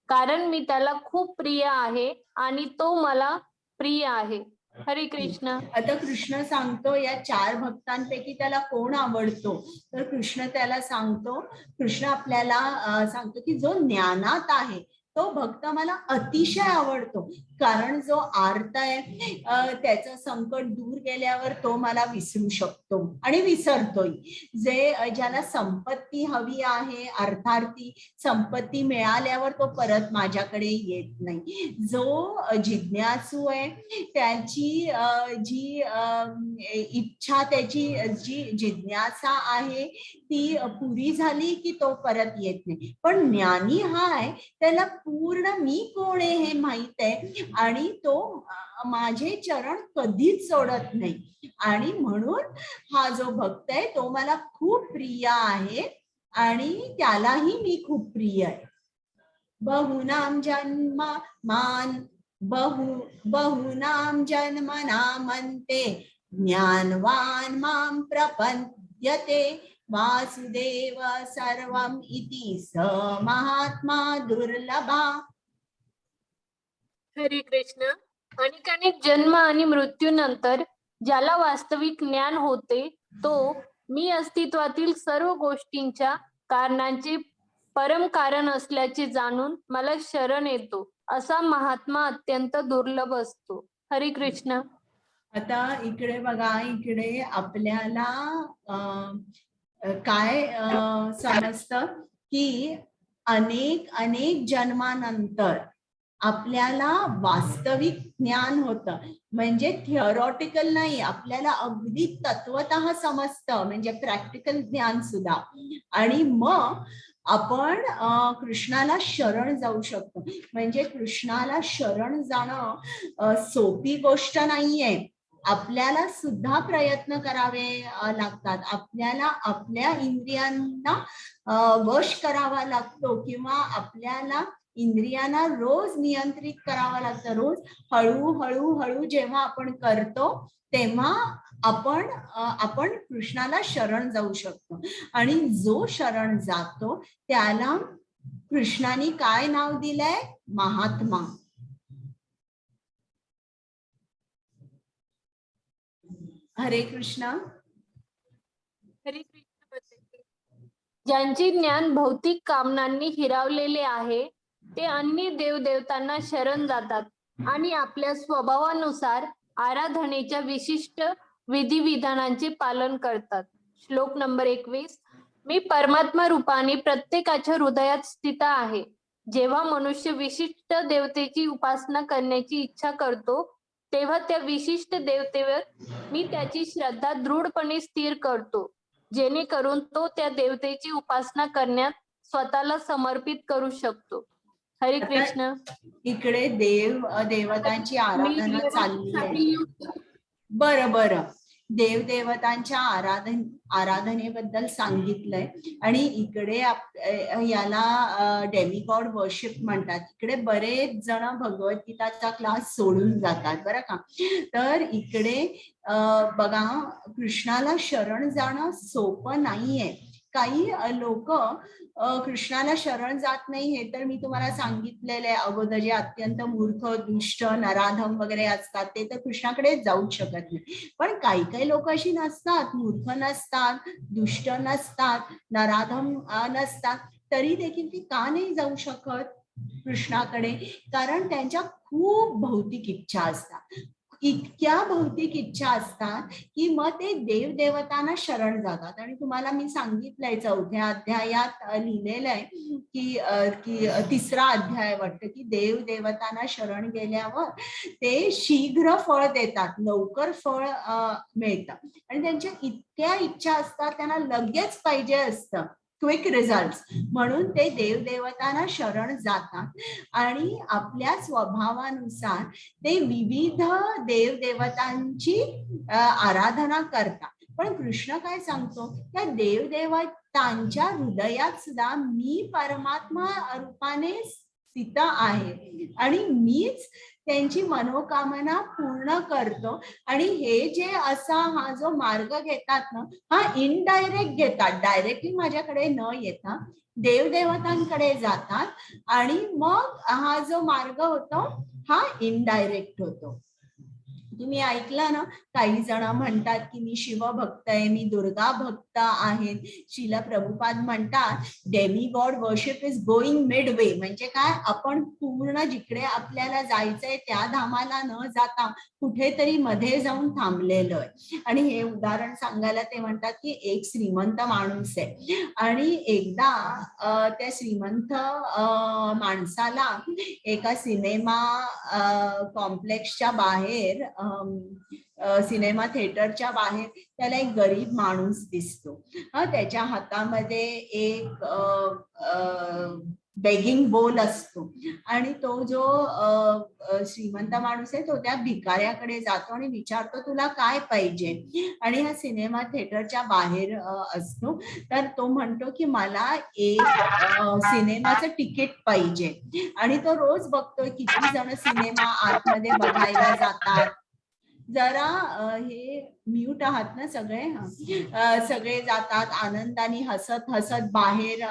Speaker 3: कारण मी त्याला खूप प्रिय आहे आणि तो मला प्रिय आहे. हरे कृष्ण.
Speaker 1: आता कृष्ण सांगतो या 4 भक्तांपैकी त्याला कोण आवडतो. तर कृष्ण त्याला सांगतो, कृष्ण आपल्याला सांगतो की जो ज्ञानात आहे तो भक्त मला अतिशय आवडतो, कारण जो आर्त आहे त्याचं संकट दूर गेल्यावर तो मला विसरू शकतो आणि विसरतोय. ज्याला संपत्ती हवी आहे, अर्थार्थी संपत्ती मिळाल्यावर तो परत माझ्याकडे येत नाही. जो जिज्ञासू आहे त्याची जी इच्छा, त्याची जी जिज्ञासा आहे ती पुरी झाली की तो परत येत नाही. पण ज्ञानी हा आहे त्याला पूर्ण मी कोण आहे हे माहित आहे आणि तो माझे चरण कधीच सोडत नाही. आणि म्हणून हा जो भक्त आहे तो मला खूप प्रिय आहे आणि त्यालाही मी खूप प्रिय आहे. बहुनाम जन्म मान बहुनाम जन्मनामन्ते ज्ञानवान मां प्रपद्यते वासुदेव सर्वम इति स महात्मा दुर्लभा.
Speaker 3: हरे कृष्ण. अनेक जन्म आणि मृत्यूनंतर ज्याला वास्तविक ज्ञान होते तो मी अस्तित्वातील सर्व गोष्टींच्या कारणांचे परम कारण असल्याचे जाणून मला शरण येतो, असा महात्मा अत्यंत दुर्लभ असतो. हरे कृष्ण.
Speaker 1: आता इकडे बघा, इकडे आपल्याला काय समजतं की अनेक जन्मानंतर आपल्याला वास्तविक ज्ञान होतं. म्हणजे थिअरॉटिकल नाही, आपल्याला अगदी तत्वतः समजतं, म्हणजे प्रॅक्टिकल ज्ञान सुद्धा. आणि मग आपण कृष्णाला शरण जाऊ शकतो. म्हणजे कृष्णाला शरण जाणं सोपी गोष्ट नाहीये. आपल्याला सुद्धा प्रयत्न करावे लागतात. आपल्याला आपल्या इंद्रियांना वश करावा लागतो किंवा आपल्याला इंद्रियांना रोज नियंत्रित करावं लागतं. रोज हळू जेव्हा आपण करतो तेव्हा आपण कृष्णाला शरण जाऊ शकतो. आणि जो शरण जातो त्याला कृष्णाने काय नाव दिलंय? महात्मा. हरे कृष्ण.
Speaker 3: हरे कृष्ण. ज्यांचे ज्ञान भौतिक कामनांनी हिरावलेले आहे ते अन्य देवदेवतांना शरण जातात आणि आपल्या स्वभावानुसार आराधनेच्या विशिष्ट विधिविधानांचे पालन करतात. श्लोक नंबर 21. मी परमात्मा रूपाने प्रत्येकाच्या हृदयात स्थित आहे. जेव्हा मनुष्य विशिष्ट देवतेची उपासना करण्याची इच्छा करतो तेव्हा त्या विशिष्ट देवतेवर मी त्याची श्रद्धा दृढपणे स्थिर करतो, जेणेकरून तो त्या देवतेची उपासना करण्यात स्वतःला समर्पित करू शकतो. हरे कृष्ण.
Speaker 1: इकडे देवतांची आराधना चालली आहे. बरं देवदेवतांच्या आराधनेबद्दल सांगितलंय. आणि इकडे याला डेमिगॉड वर्शिप म्हणतात. इकडे बरेच जण भगवद्गीताचा क्लास सोडून जातात बरं का. तर इकडे बघा, कृष्णाला शरण जाणं सोपं नाहीये. काही लोक कृष्णाला शरण जात नाही. हे तर मी तुम्हाला सांगितलेलं आहे अगोदर. जे अत्यंत मूर्ख, दुष्ट, नराधम वगैरे असतात ते तर कृष्णाकडे जाऊ शकत नाही. पण काही लोक अशी नसतात, मूर्ख नसतात, दुष्ट नसतात, नराधम नसतात, तरी देखील ती का नाही जाऊ शकत कृष्णाकडे? कारण त्यांच्या खूप भौतिक इच्छा असतात. इतक्या भौतिक इच्छा असतात की मग ते देवदेवतांना शरण जातात. आणि तुम्हाला मी सांगितलंय 4थ्या अध्यायात लिहिलेलं आहे की 3रा अध्याय वाटतं की देवदेवतांना शरण गेल्यावर ते शीघ्र फळ देतात, लवकर फळ मिळतं. आणि त्यांच्या इतक्या इच्छा असतात, त्यांना लगेच पाहिजे असतं, क्विक रिझल्ट, म्हणून ते देवदेवतांना शरण जातात आणि आपल्या स्वभावानुसार ते विविध देवदेवतांची आराधना करतात. पण कृष्ण काय सांगतो, त्या देवदेवतांच्या हृदयात सुद्धा मी परमात्मा रूपाने स्थित आहे आणि मीच त्यांची मनोकामना पूर्ण करतो. आणि हे जे असा हा जो मार्ग घेतात ना, हा इनडायरेक्ट घेतात, डायरेक्टली माझ्याकडे न येता देवदेवतांकडे जातात आणि मग हा जो मार्ग होतो हा इनडायरेक्ट होतो. तुम्ही ऐकलं ना, काही जण म्हणतात की मी शिवभक्त आहे, मी दुर्गा भक्त आहे. श्रील प्रभुपाद म्हणतात Demi God worship is going Midway. म्हणजे काय, आपण पूर्ण जिकडे आपल्याला जायचंय त्या धामाला न जाता कुठेतरी मध्ये जाऊन थांबलेलो आहे. आणि हे उदाहरण सांगायला ते म्हणतात की एक श्रीमंत माणूस आहे आणि एकदा त्या श्रीमंत माणसाला एका सिनेमा कॉम्प्लेक्सच्या बाहेर, सिनेमा थिएटरच्या बाहेर त्याला एक गरीब माणूस दिसतो. त्याच्या हातामध्ये एक बेगिंग बोल असतो आणि तो जो श्रीमंत माणूस आहे तो त्या भिकाऱ्याकडे जातो आणि विचारतो तुला काय पाहिजे. आणि हा सिनेमा थिएटरच्या बाहेर असतो. तर तो म्हणतो की मला एक सिनेमाचं तिकीट पाहिजे. आणि तो रोज बघतोय किती जण सिनेमा आतमध्ये बघायला जातात. जरा हे म्यूट आहात ना सगळे, सगळे जातात आनंदाने हसत हसत बाहेर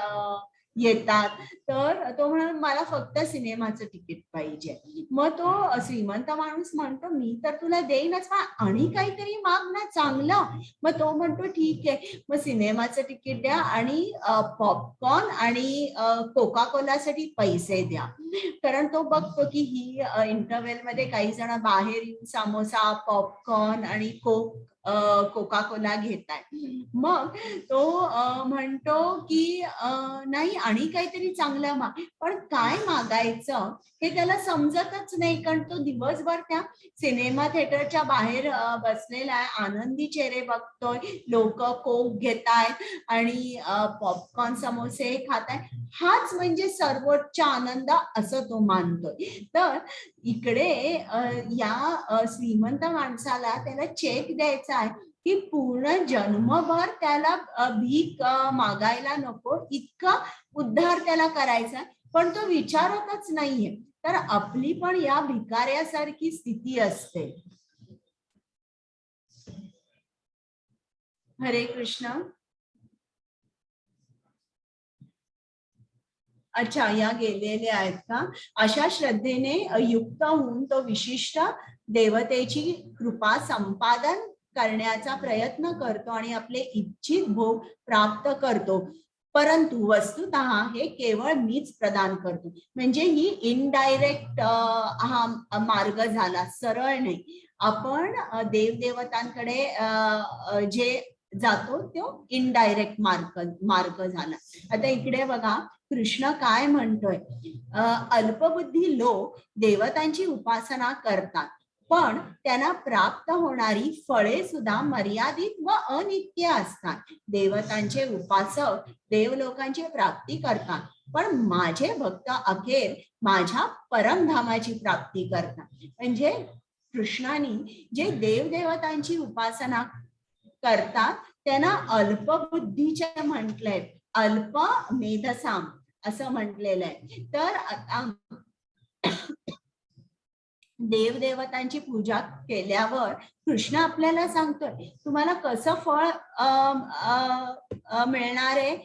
Speaker 1: येतात. तर तो म्हणतो मला फक्त सिनेमाचं तिकीट पाहिजे. मग तो श्रीमंत माणूस म्हणतो मी तर तुला देईनच, आणि काहीतरी माग ना चांगलं. मग तो म्हणतो ठीक आहे, मग सिनेमाचं तिकीट द्या आणि पॉपकॉर्न आणि कोका कोलासाठी पैसे द्या. कारण तो बघतो की ही इंटरव्हेल मध्ये काही जण बाहेर येऊन समोसा, पॉपकॉर्न आणि कोका कोला घेताय. मग तो म्हणतो की नाही आणि काहीतरी चांगलं माग. पण काय मागायचं हे त्याला समजतच नाही, कारण तो दिवसभर त्या सिनेमा थिएटरच्या बाहेर बसलेला आहे, आनंदी चेहरे बघतोय, लोक कोक घेतायत आणि पॉपकॉर्न समोसे खाताय. हाच म्हणजे सर्वोच्च आनंद असं तो मानतोय. तर इकडे या श्रीमंत माणसाला त्याला चेक द्यायचा आहे की पूर्ण जन्मभर त्याला भीक मागायला नको इतका उद्धार त्याला करायचा आहे, पण तो विचारतच नाहीये. तर आपली पण या भिकाऱ्यासारखी स्थिती असते. हरे कृष्ण. अच्छा, या गेलेले आहेत का? अशा श्रद्धेने युक्त होऊन तो विशिष्ट देवतेची कृपा संपादन करण्याचा प्रयत्न करतो आणि आपले इच्छित भोग प्राप्त करतो. परंतु वस्तुतः हे केवळ मीच प्रदान करतो. म्हणजे ही इनडायरेक्ट हा मार्ग झाला, सरळ नाही. आपण देवदेवतांकडे जे जातो तो इनडायरेक्ट मार्ग झाला. आता इकडे बघा कृष्ण काय म्हणतोय, अल्पबुद्धी लोक देवतांची उपासना करतात, पण त्यांना प्राप्त होणारी फळे सुद्धा मर्यादित व अनित्य असतात. देवतांचे उपासक देवलोकांची प्राप्ती करतात, पण माझे भक्त अखेर माझ्या परमधामाची प्राप्ती करतात. म्हणजे कृष्णाने जे देवदेवतांची उपासना करतात त्यांना अल्पबुद्धीचे म्हटलंय, अल्प मेधसाम असं म्हटलेलं आहे. तर आता देवदेवतांची पूजा केल्यावर कृष्ण आपल्याला सांगतोय तुम्हाला कसं फळ मिळणार आहे.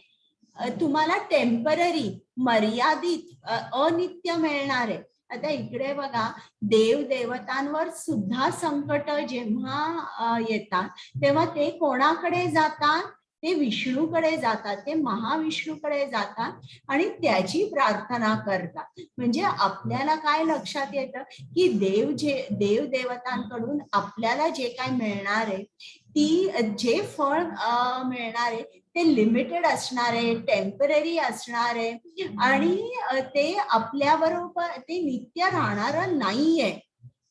Speaker 1: तुम्हाला टेम्पररी, मर्यादित, अनित्य मिळणार आहे. आता इकडे बघा देवदेवतांवर सुद्धा संकट जेव्हा येतात तेव्हा ते कोणाकडे जातात, ते विष्णूकडे जातात, ते महाविष्णूकडे जातात आणि त्याची प्रार्थना करतात. म्हणजे आपल्याला काय लक्षात येतं की देव देवतांकडून आपल्याला जे काय मिळणार आहे, जे फळ मिळणार आहे ते लिमिटेड असणार आहे, टेम्पररी असणार आहे आणि ते आपल्याबरोबर ते नित्य राहणारं नाहीये,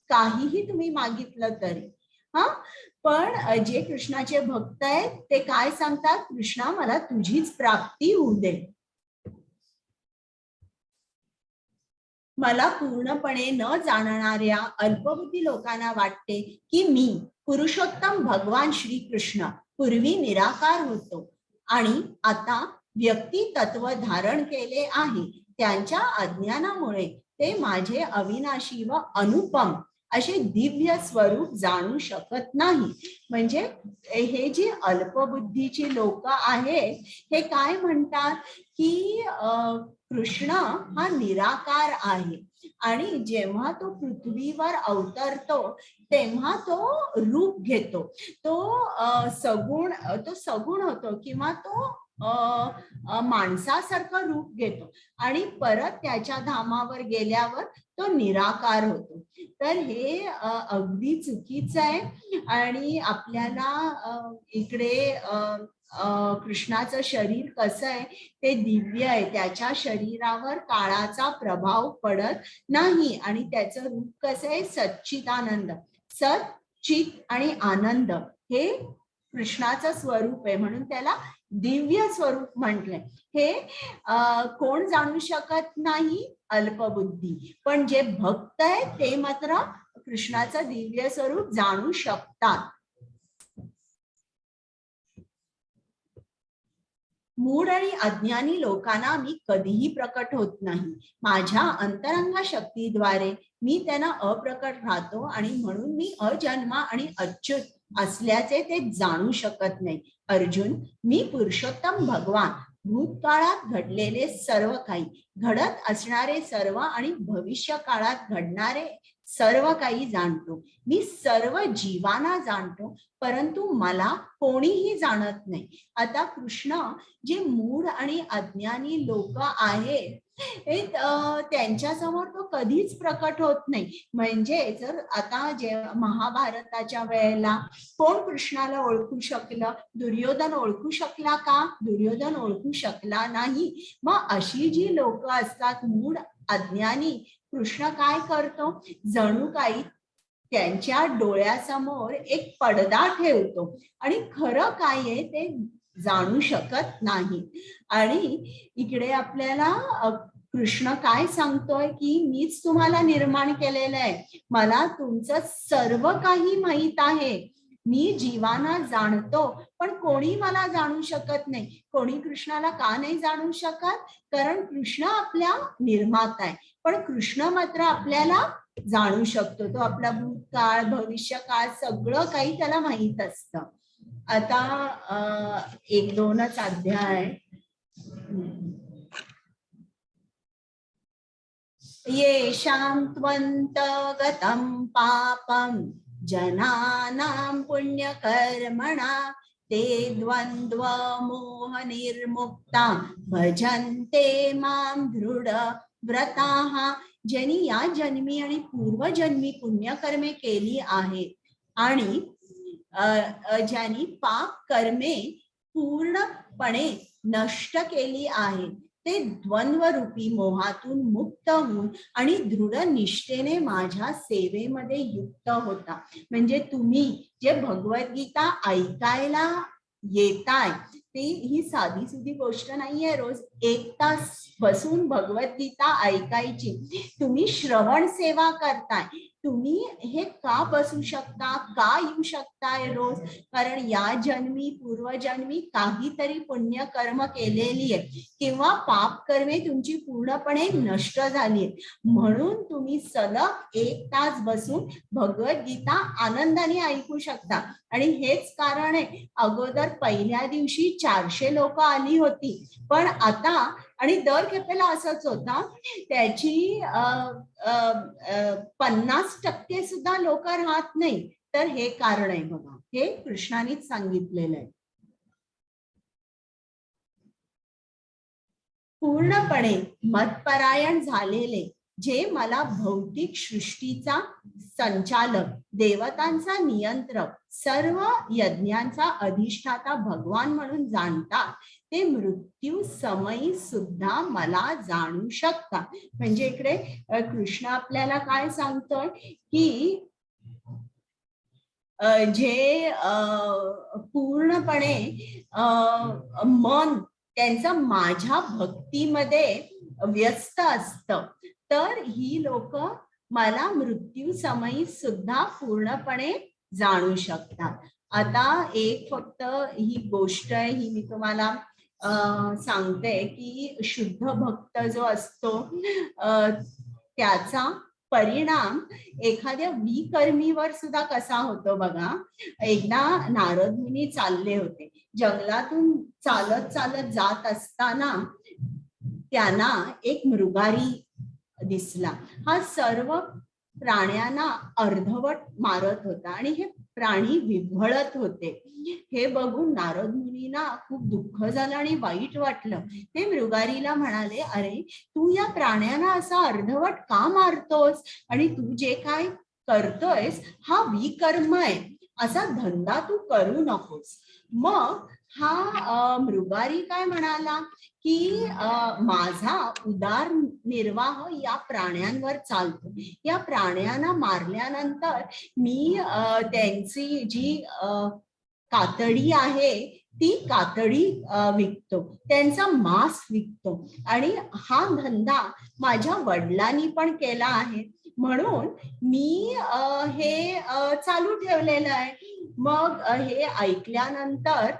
Speaker 1: काहीही तुम्ही मागितलं तरी. पण जे कृष्णाचे भक्त आहेत ते काय सांगतात, कृष्णा मला तुझीच प्राप्ती होऊ दे. मला पूर्णपणे न जाणणाऱ्या अल्पबुद्धी लोकांना वाटते की मी पुरुषोत्तम भगवान श्री कृष्ण पूर्वी निराकार होतो आणि आता व्यक्ती तत्व धारण केले आहे. त्यांच्या अज्ञानामुळे ते माझे अविनाशी व अनुपम असे दिव्य स्वरूप जाणू शकत नाही. म्हणजे हे जी अल्पबुद्धीची लोक आहेत हे काय म्हणतात की कृष्ण हा निराकार आहे आणि जेव्हा तो पृथ्वीवर अवतरतो तेव्हा तो रूप घेतो, तो सगुण होतो किंवा तो माणसासारखं रूप घेतो आणि परत त्याच्या धामावर गेल्यावर तो निराकार होतो. तर हे अगदी चुकीचं आहे आणि आपल्याला इकडे कृष्णाचं शरीर कसं आहे ते दिव्य आहे, त्याच्या शरीरावर काळाचा प्रभाव पडत नाही आणि त्याचं रूप कसं आहे, सच्चिदानंद, सत चित आणि आनंद हे कृष्णाचं स्वरूप आहे, म्हणून त्याला दिव्य स्वरूप म्हटलंय. हे कोण जाणू शकत नाही, अल्पबुद्धी, पण जे भक्त आहेत ते मात्र कृष्णाचं दिव्य स्वरूप जाणू शकतात. मूढ आणि अज्ञानी लोकांना मी कधीही प्रकट होत नाही. माझ्या अंतरंग शक्तीद्वारे मी त्यांना अप्रकट राहतो आणि म्हणून मी अजन्मा आणि अच्युत असल्याचे ते जाणू शकत नाही. अर्जुन, मी पुरुषोत्तम भगवान भूतकाळात घडलेले सर्व काही, घडत असणारे सर्व आणि भविष्य काळात घडणारे सर्व काही जाणतो. मी सर्व जीवांना जाणतो, परंतु मला कोणीही जाणत नाही. आता कृष्ण जे मूढ आणि अज्ञानी लोक आहेत त्यांच्या समोर तो कधीच प्रकट होत नाही. म्हणजे जर आता जे महाभारताच्या वेळेला कोण कृष्णाला ओळखू शकलं, दुर्योधन ओळखू शकला का? दुर्योधन ओळखू शकला नाही. मग अशी जी लोक असतात मूढ अज्ञानी, कृष्ण काय करतो, जणू काही त्यांच्या डोळ्यासमोर एक पडदा ठेवतो आणि खरं काय आहे ते जाणू शकत नाही. आणि इकडे आपल्याला कृष्ण काय सांगतोय की मीच तुम्हाला निर्माण केलेलं आहे, मला तुमचं सर्व काही माहित आहे, मी जीवांना जाणतो, पण कोणी मला जाणू शकत नाही. कोणी कृष्णाला का नाही जाणू शकत? कारण कृष्ण आपल्या निर्माता आहे, पण कृष्ण मात्र आपल्याला जाणू शकतो. तो आपला भूतकाळ भविष्य काळ सगळं काही त्याला माहित असतं. आता 1-2च अध्याय. येषां त्वन्तगतं पापं जनानां पुण्यकर्मणा ते द्वन्द्व मोह निर्मुक्ता भजन्ते मां दृढ व्रताः. ज्यांनी या जन्मी आणि पूर्वजन्मी पुण्यकर्मे केली आहेत आणि ज्यांनी पाप कर्मे पूर्णपणे नष्ट केली आहेत ते द्वंद्वरूपी मोहातून मुक्त होऊन आणि दृढ निष्ठेने माझ्या सेवेमध्ये युक्त होता. म्हणजे तुम्ही जे भगवद्गीता ऐकायला येताय ते ही साधी सुधी गोष्ट नाहीये. रोज 1 तास बसून भगवद्गीता ऐकायची. तुम्ही श्रवण सेवा करताय, तुम्ही हे का बसू शकता, का येऊ शकताय रोज? कारण या जन्मी पूर्वजन्मी काहीतरी पुण्य कर्म केलेली आहे किंवा पाप कर्मे तुमची पूर्णपणे नष्ट झाली आहेत, म्हणून तुम्ही सलग 1 तास बसून भगवद्गीता आनंदाने ऐकू शकता. आणि हेच कारण आहे, अगोदर पहिल्या दिवशी 400 लोक आली होती, पण आता आणि दर खेपेला असंच होता, त्याची 50% सुद्धा लोक राहत नाही. तर हे कारण आहे बघा, हे कृष्णानेच सांगितलेलं आहे. पूर्णपणे मतपरायण झालेले, जे मला भौतिक सृष्टीचा संचालक, देवतांचा नियंत्रक, सर्व यज्ञांचा अधिष्ठाता भगवान म्हणून जाणतात, ते मृत्यू समयी सुद्धा मला जाणू शकतात. म्हणजे इकडे कृष्ण आपल्याला काय सांगतोय की जे पूर्णपणे मन त्यांचं माझ्या भक्तीमध्ये व्यस्त असतं, तर ही लोक मला मृत्यू समयी सुद्धा पूर्णपणे जाणू शकतात. आता एक फक्त ही गोष्ट आहे, ही मी तुम्हाला सांगते की शुद्ध भक्त जो असतो त्याचा परिणाम एखाद्या विकर्मीवर सुद्धा कसा होतो बघा. एकदा नारद मुनी चालले होते, जंगलातून चालत चालत जात असताना त्यांना एक मृगारी दिसला. हा सर्व प्राण्यांना अर्धवट मारत होता आणि हे प्राणी विव्हळत होते. हे बघून नारद मुनींना खूप दुःख झालं आणि वाईट वाटलं. ते मृगारीला म्हणाले, अरे तू या प्राण्यांना असा अर्धवट का मारतोस, आणि तू जे काय करतोयस हा विकर्म आहे, असा धंदा तू करू नकोस. मग हा मृगारी काय म्हणाला की माझा उदरनिर्वाह या प्राण्यांवर चालतो. या प्राण्यांना मारल्यानंतर मी त्यांची जी कातडी आहे ती कातडी विकतो, त्यांचा मांस विकतो, आणि हा धंदा माझ्या वडिलांनी पण केला आहे, म्हणून मी हे चालू ठेवलेलं आहे. मग हे ऐकल्यानंतर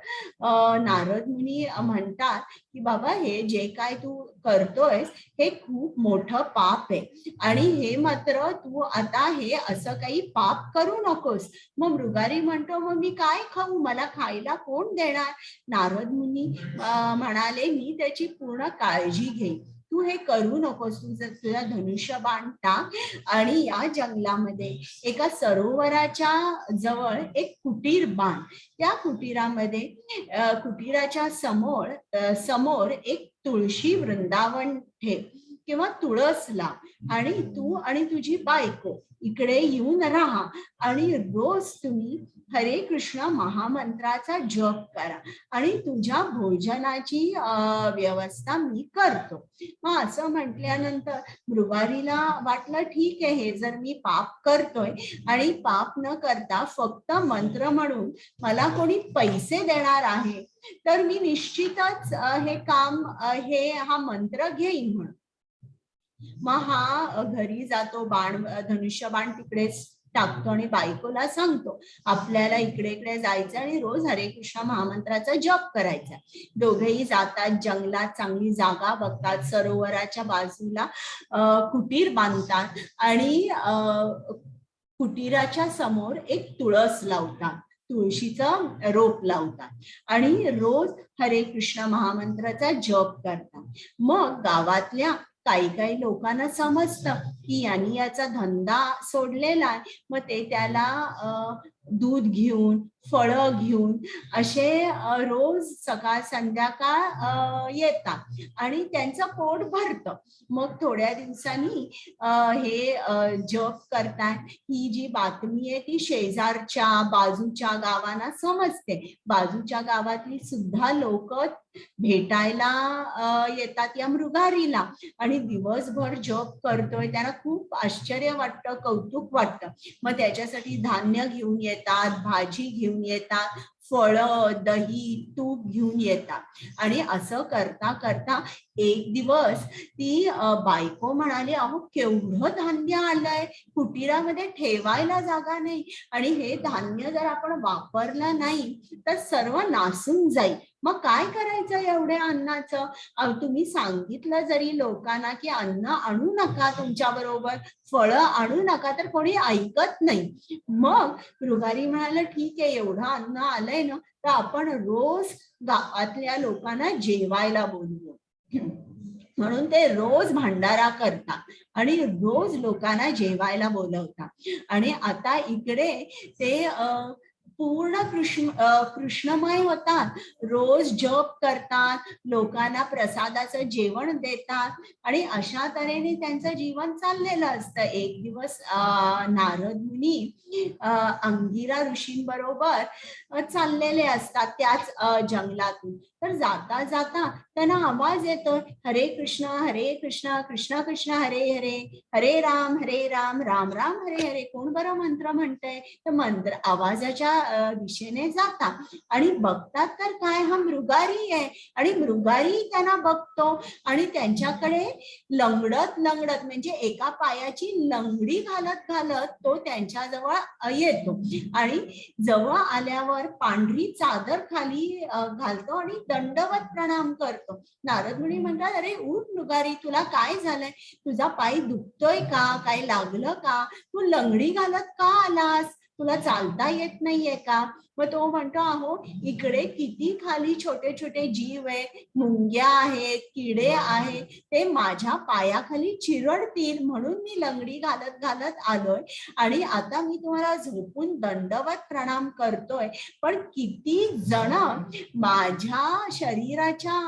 Speaker 1: नारद मुनी म्हणतात की बाबा हे जे काय तू करतोयस हे खूप मोठं पाप आहे, आणि हे मात्र तू आता हे असं काही पाप करू नकोस. मग मृगारी म्हणतो, मग मी काय खाऊ, मला खायला कोण देणार? नारद मुनी म्हणाले, मी त्याची पूर्ण काळजी घेईन, तू हे करू नकोस. तुझा धनुष्यबाण टाक आणि या जंगलामध्ये एका सरोवराच्या जवळ एक कुटीर बांध. त्या कुटीरामध्ये कुटीराच्या समोर एक तुळशी वृंदावन ठेव किंवा तुळस लाव, आणि तू आणि तुझी बायको इकडे येऊन राहा, आणि रोज तुम्ही हरे कृष्ण महामंत्राचा जप करा, आणि तुझ्या भोजनाची व्यवस्था मी करतो. मग असं म्हटल्यानंतर मृगारीला वाटलं, ठीक आहे, हे जर मी पाप करतोय आणि पाप न करता फक्त मंत्र म्हणून मला कोणी पैसे देणार आहे, तर मी निश्चितच हे काम हा मंत्र घेईन म्हणून. मग हा घरी जातो, धनुष्यबाण तिकडेच टाकतो आणि बायकोला सांगतो, आपल्याला इकडे इकडे जायचं आणि रोज हरे कृष्ण महामंत्राचा जप करायचा. दोघेही जातात जंगलात, चांगली जागा बघतात, सरोवराच्या बाजूला कुटीर बांधतात आणि कुटीराच्या समोर एक तुळस लावतात, तुळशीचं रोप लावतात आणि रोज हरे कृष्ण महामंत्राचा जप करतात. मग गावातल्या काही लोकांना समजतं की यांनी याचा धंदा सोडलेला आहे, मग ते त्याला दूध घेऊन, फळं घेऊन असे रोज सकाळ संध्याकाळ येतात आणि त्यांचं पोट भरतं. मग थोड्या दिवसांनी हे जप करतात. ही जी बातमी आहे ती शेजारच्या बाजूच्या गावांना समजते. बाजूच्या गावातली सुद्धा लोक भेटायला येतात या मृगारीला, आणि दिवसभर जप करतोय, त्यांना खूप आश्चर्य वाटतं, कौतुक वाटतं. मग त्याच्यासाठी धान्य घेऊन येतात, भाजी घेऊन येतात, फळं, दही, तूप घेऊन येतात. आणि असं करता करता एक दिवस ती बायको म्हणाली, अहो केवढं धान्य आलंय, कुटीरामध्ये ठेवायला जागा नाही, आणि हे धान्य जर आपण वापरलं नाही तर सर्व नासून जाईल. मग काय करायचं एवढ्या अन्नाचं? तुम्ही सांगितलं जरी लोकांना की अन्न आणू नका तुमच्या बरोबर, फळं आणू नका, तर कोणी ऐकत नाही. मग मृगारी म्हणाला, ठीक आहे, एवढं अन्न आलंय ना, तर आपण रोज गावातल्या लोकांना जेवायला बोलवू. म्हणून ते रोज भंडारा करतात आणि रोज लोकांना जेवायला बोलवतात. आणि आता इकडे ते पूर्ण कृष्णमय होतात, रोज जप करतात, लोकांना प्रसादाचं जेवण देतात आणि अशा तऱ्हेने त्यांचं जीवन चाललेलं असतं. एक दिवस नारद मुनी अंगिरा ऋषींबरोबर चाललेले असतात त्याच जंगलातून. तर जाता जाता त्यांना आवाज येतो, हरे कृष्ण कृष्ण कृष्ण हरे हरे, हरे राम राम राम हरे हरे. कोण बरं मंत्र म्हणतंय? तर मंत्र आवाजाच्या दिशेने जाता आणि बघतात तर काय, हा मृगारी आहे. आणि मृगारी त्यांना बघतो आणि त्यांच्याकडे लंगडत म्हणजे एका पायाची लंगडी घालत तो त्यांच्याजवळ येतो आणि जवळ आल्यावर पांढरी चादर खाली घालतो आणि दंडवत प्रणाम करतो. नारद मुनी म्हणतात, अरे उठ मृगारी, तुला काय झालंय? तुझा पाय दुखतोय का? काय लागलं का? तू लंगडी घालत का आलास? तुला चालता येत नाहीये का? मग तो म्हणतो, अहो इकडे किती खाली छोटे छोटे जीव आहे, मुंग्या आहेत, किडे आहेत, ते माझ्या पायाखाली चिरडतील म्हणून मी लंगडी घालत आलोय आणि आता मी तुम्हाला झोपून दंडवत प्रणाम करतोय. पण किती जण माझ्या शरीराच्या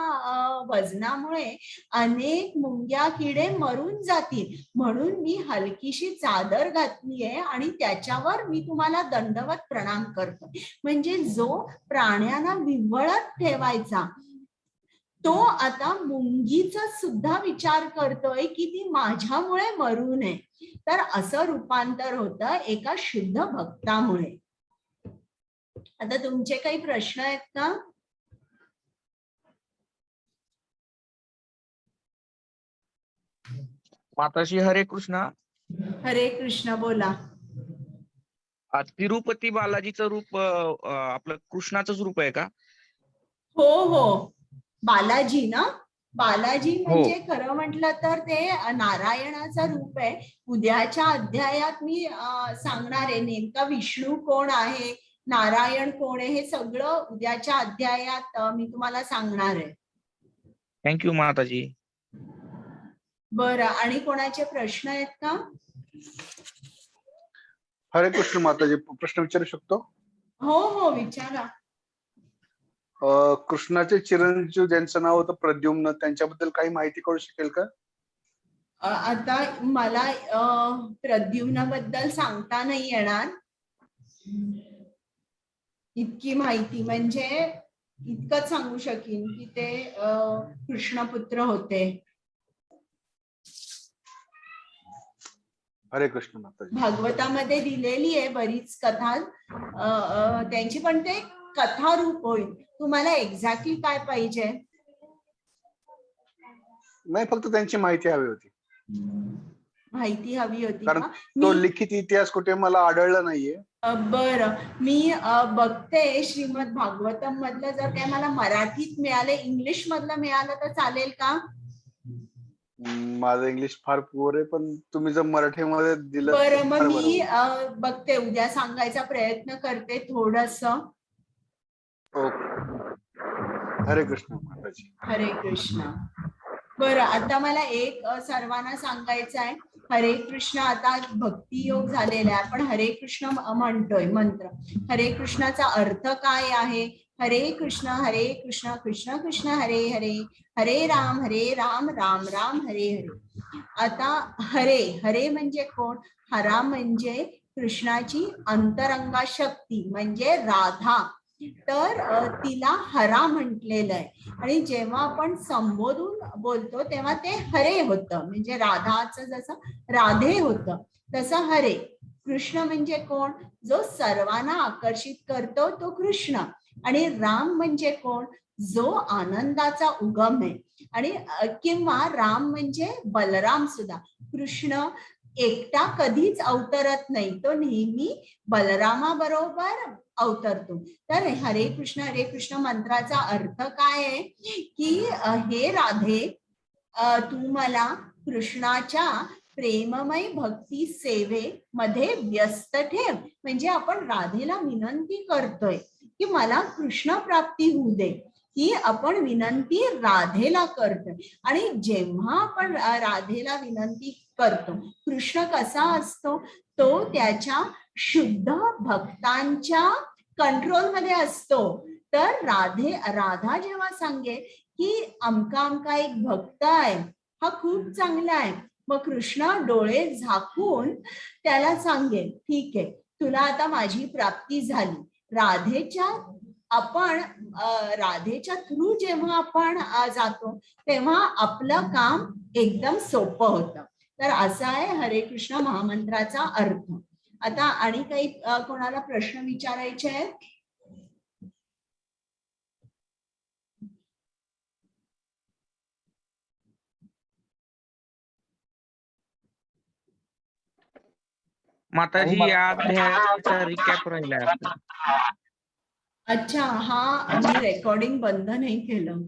Speaker 1: वजनामुळे अनेक मुंग्या किडे मरून जातील म्हणून मी हलकीशी चादर घातलीये आणि त्याच्यावर मी तुम्हाला दंडवत प्रणाम करतोय. म्हणजे जो प्राण्यांना विव्हळत ठेवायचा तो आता मुंगीचा सुद्धा विचार करतोय की ती माझ्यामुळे मरू नये. तर असं रूपांतर होतं एका शुद्ध भक्तामुळे. आता तुमचे काही प्रश्न आहेत का?
Speaker 7: माताजी हरे कृष्णा.
Speaker 1: हरे कृष्ण, बोला.
Speaker 7: तिरुपती बालाजीचं रूप आपलं कृष्णाचंच रूप आहे का?
Speaker 1: हो, बालाजी ना, बालाजी म्हणजे
Speaker 7: हो.
Speaker 1: खरं म्हटलं तर ते नारायणाचं रूप आहे. उद्याच्या अध्यायात मी सांगणार आहे नेमका विष्णू कोण आहे, नारायण कोण आहे, हे सगळं उद्याच्या अध्यायात मी तुम्हाला सांगणार आहे.
Speaker 7: थँक्यू माताजी.
Speaker 1: बरं, आणि कोणाचे प्रश्न आहेत का?
Speaker 4: हरे कृष्ण माताजी, प्रश्न विचारू शकतो?
Speaker 1: हो, विचारा.
Speaker 4: कृष्णाचे चिरंजीव ज्यांचं नाव होतं प्रद्युम्न, त्यांच्याबद्दल काही माहिती कळू शकेल का?
Speaker 1: आता मला प्रद्युम्नाबद्दल सांगता नाही येणार इतकी माहिती. म्हणजे इतकंच सांगू शकीन की ते कृष्णपुत्र होते.
Speaker 4: हरे कृष्ण माताजी.
Speaker 1: भागवतामध्ये दिलेली आहे बरीच कथा त्यांची, पण ते कथा रूप होईल. तुम्हाला एक्झॅक्टली काय पाहिजे?
Speaker 4: नाही, फक्त त्यांची माहिती हवी होती.
Speaker 1: माहिती हवी होती
Speaker 4: कारण
Speaker 1: का?
Speaker 4: तो लिखित इतिहास कुठे मला आढळला नाहीये.
Speaker 1: बरं, मी बघते श्रीमद भागवतम मधलं जर काय मला मराठीत मिळाले, इंग्लिश मधलं मिळालं तर चालेल का?
Speaker 4: माझं इंग्लिश फार पुअर आहे, पण तुम्ही जर मराठीमध्ये दिलं.
Speaker 1: बरं, मग मी बघते, उद्या सांगायचा प्रयत्न करते थोडस.
Speaker 4: हरे कृष्ण माताजी.
Speaker 1: हरे कृष्ण. बरं, आता मला एक सर्वांना सांगायचं आहे. हरे कृष्ण आता भक्ती योग झालेला आहे, आपण हरे कृष्ण म्हणतोय मंत्र. हरे कृष्णाचा अर्थ काय आहे? हरे कृष्ण कृष्ण कृष्ण हरे हरे, हरे राम राम राम हरे हरे. आता हरे म्हणजे कोण? हरा म्हणजे कृष्णाची अंतरंगा शक्ती म्हणजे राधा. तर तिला हरा म्हटलेलं आहे आणि जेव्हा आपण संबोधून बोलतो तेव्हा ते हरे होतं. म्हणजे राधाचं जसं राधे होतं तसं हरे. कृष्ण म्हणजे कोण? जो सर्वांना आकर्षित करतो तो कृष्ण. आणि राम म्हणजे कोण? जो आनंदाचा उगम आहे. आणि किंवा राम म्हणजे बलराम सुद्धा. कृष्ण एकटा कधीच अवतरत नाही, तो नेहमी बलरामाबरोबर अवतरतो. तर हरे कृष्ण मंत्राचा अर्थ काय आहे की हे राधे, तू मला कृष्णाच्या प्रेममय भक्ती सेवेमध्ये व्यस्त ठेव. म्हणजे आपण राधेला विनंती करतोय की मला कृष्ण प्राप्ती होऊ दे, ही आपण विनंती राधेला करतोय. आणि जेव्हा आपण राधेला विनंती करतो, कृष्ण कसा असतो? तो त्याच्या शुद्ध भक्तांच्या कंट्रोल मध्ये असतो. तर राधा जेव्हा सांगे की अमका अमका एक भक्त आहे, हा खूप चांगला आहे, मग कृष्ण डोळे झाकून त्याला सांगेल, ठीक आहे, तुला आता माझी प्राप्ती झाली. राधेच्या थ्रू जेव्हा आपण जातो तेव्हा आपलं काम एकदम सोपं होतं. तर असा आहे हरे कृष्ण महामंत्राचा अर्थ. आता आणि काही कोणाला प्रश्न विचारायचे आहेत?
Speaker 7: माताजी या अध्यायाचा रिकॅप राहिलाय आपला.
Speaker 1: अच्छा, हा मी रेकॉर्डिंग बंद नाही केलं.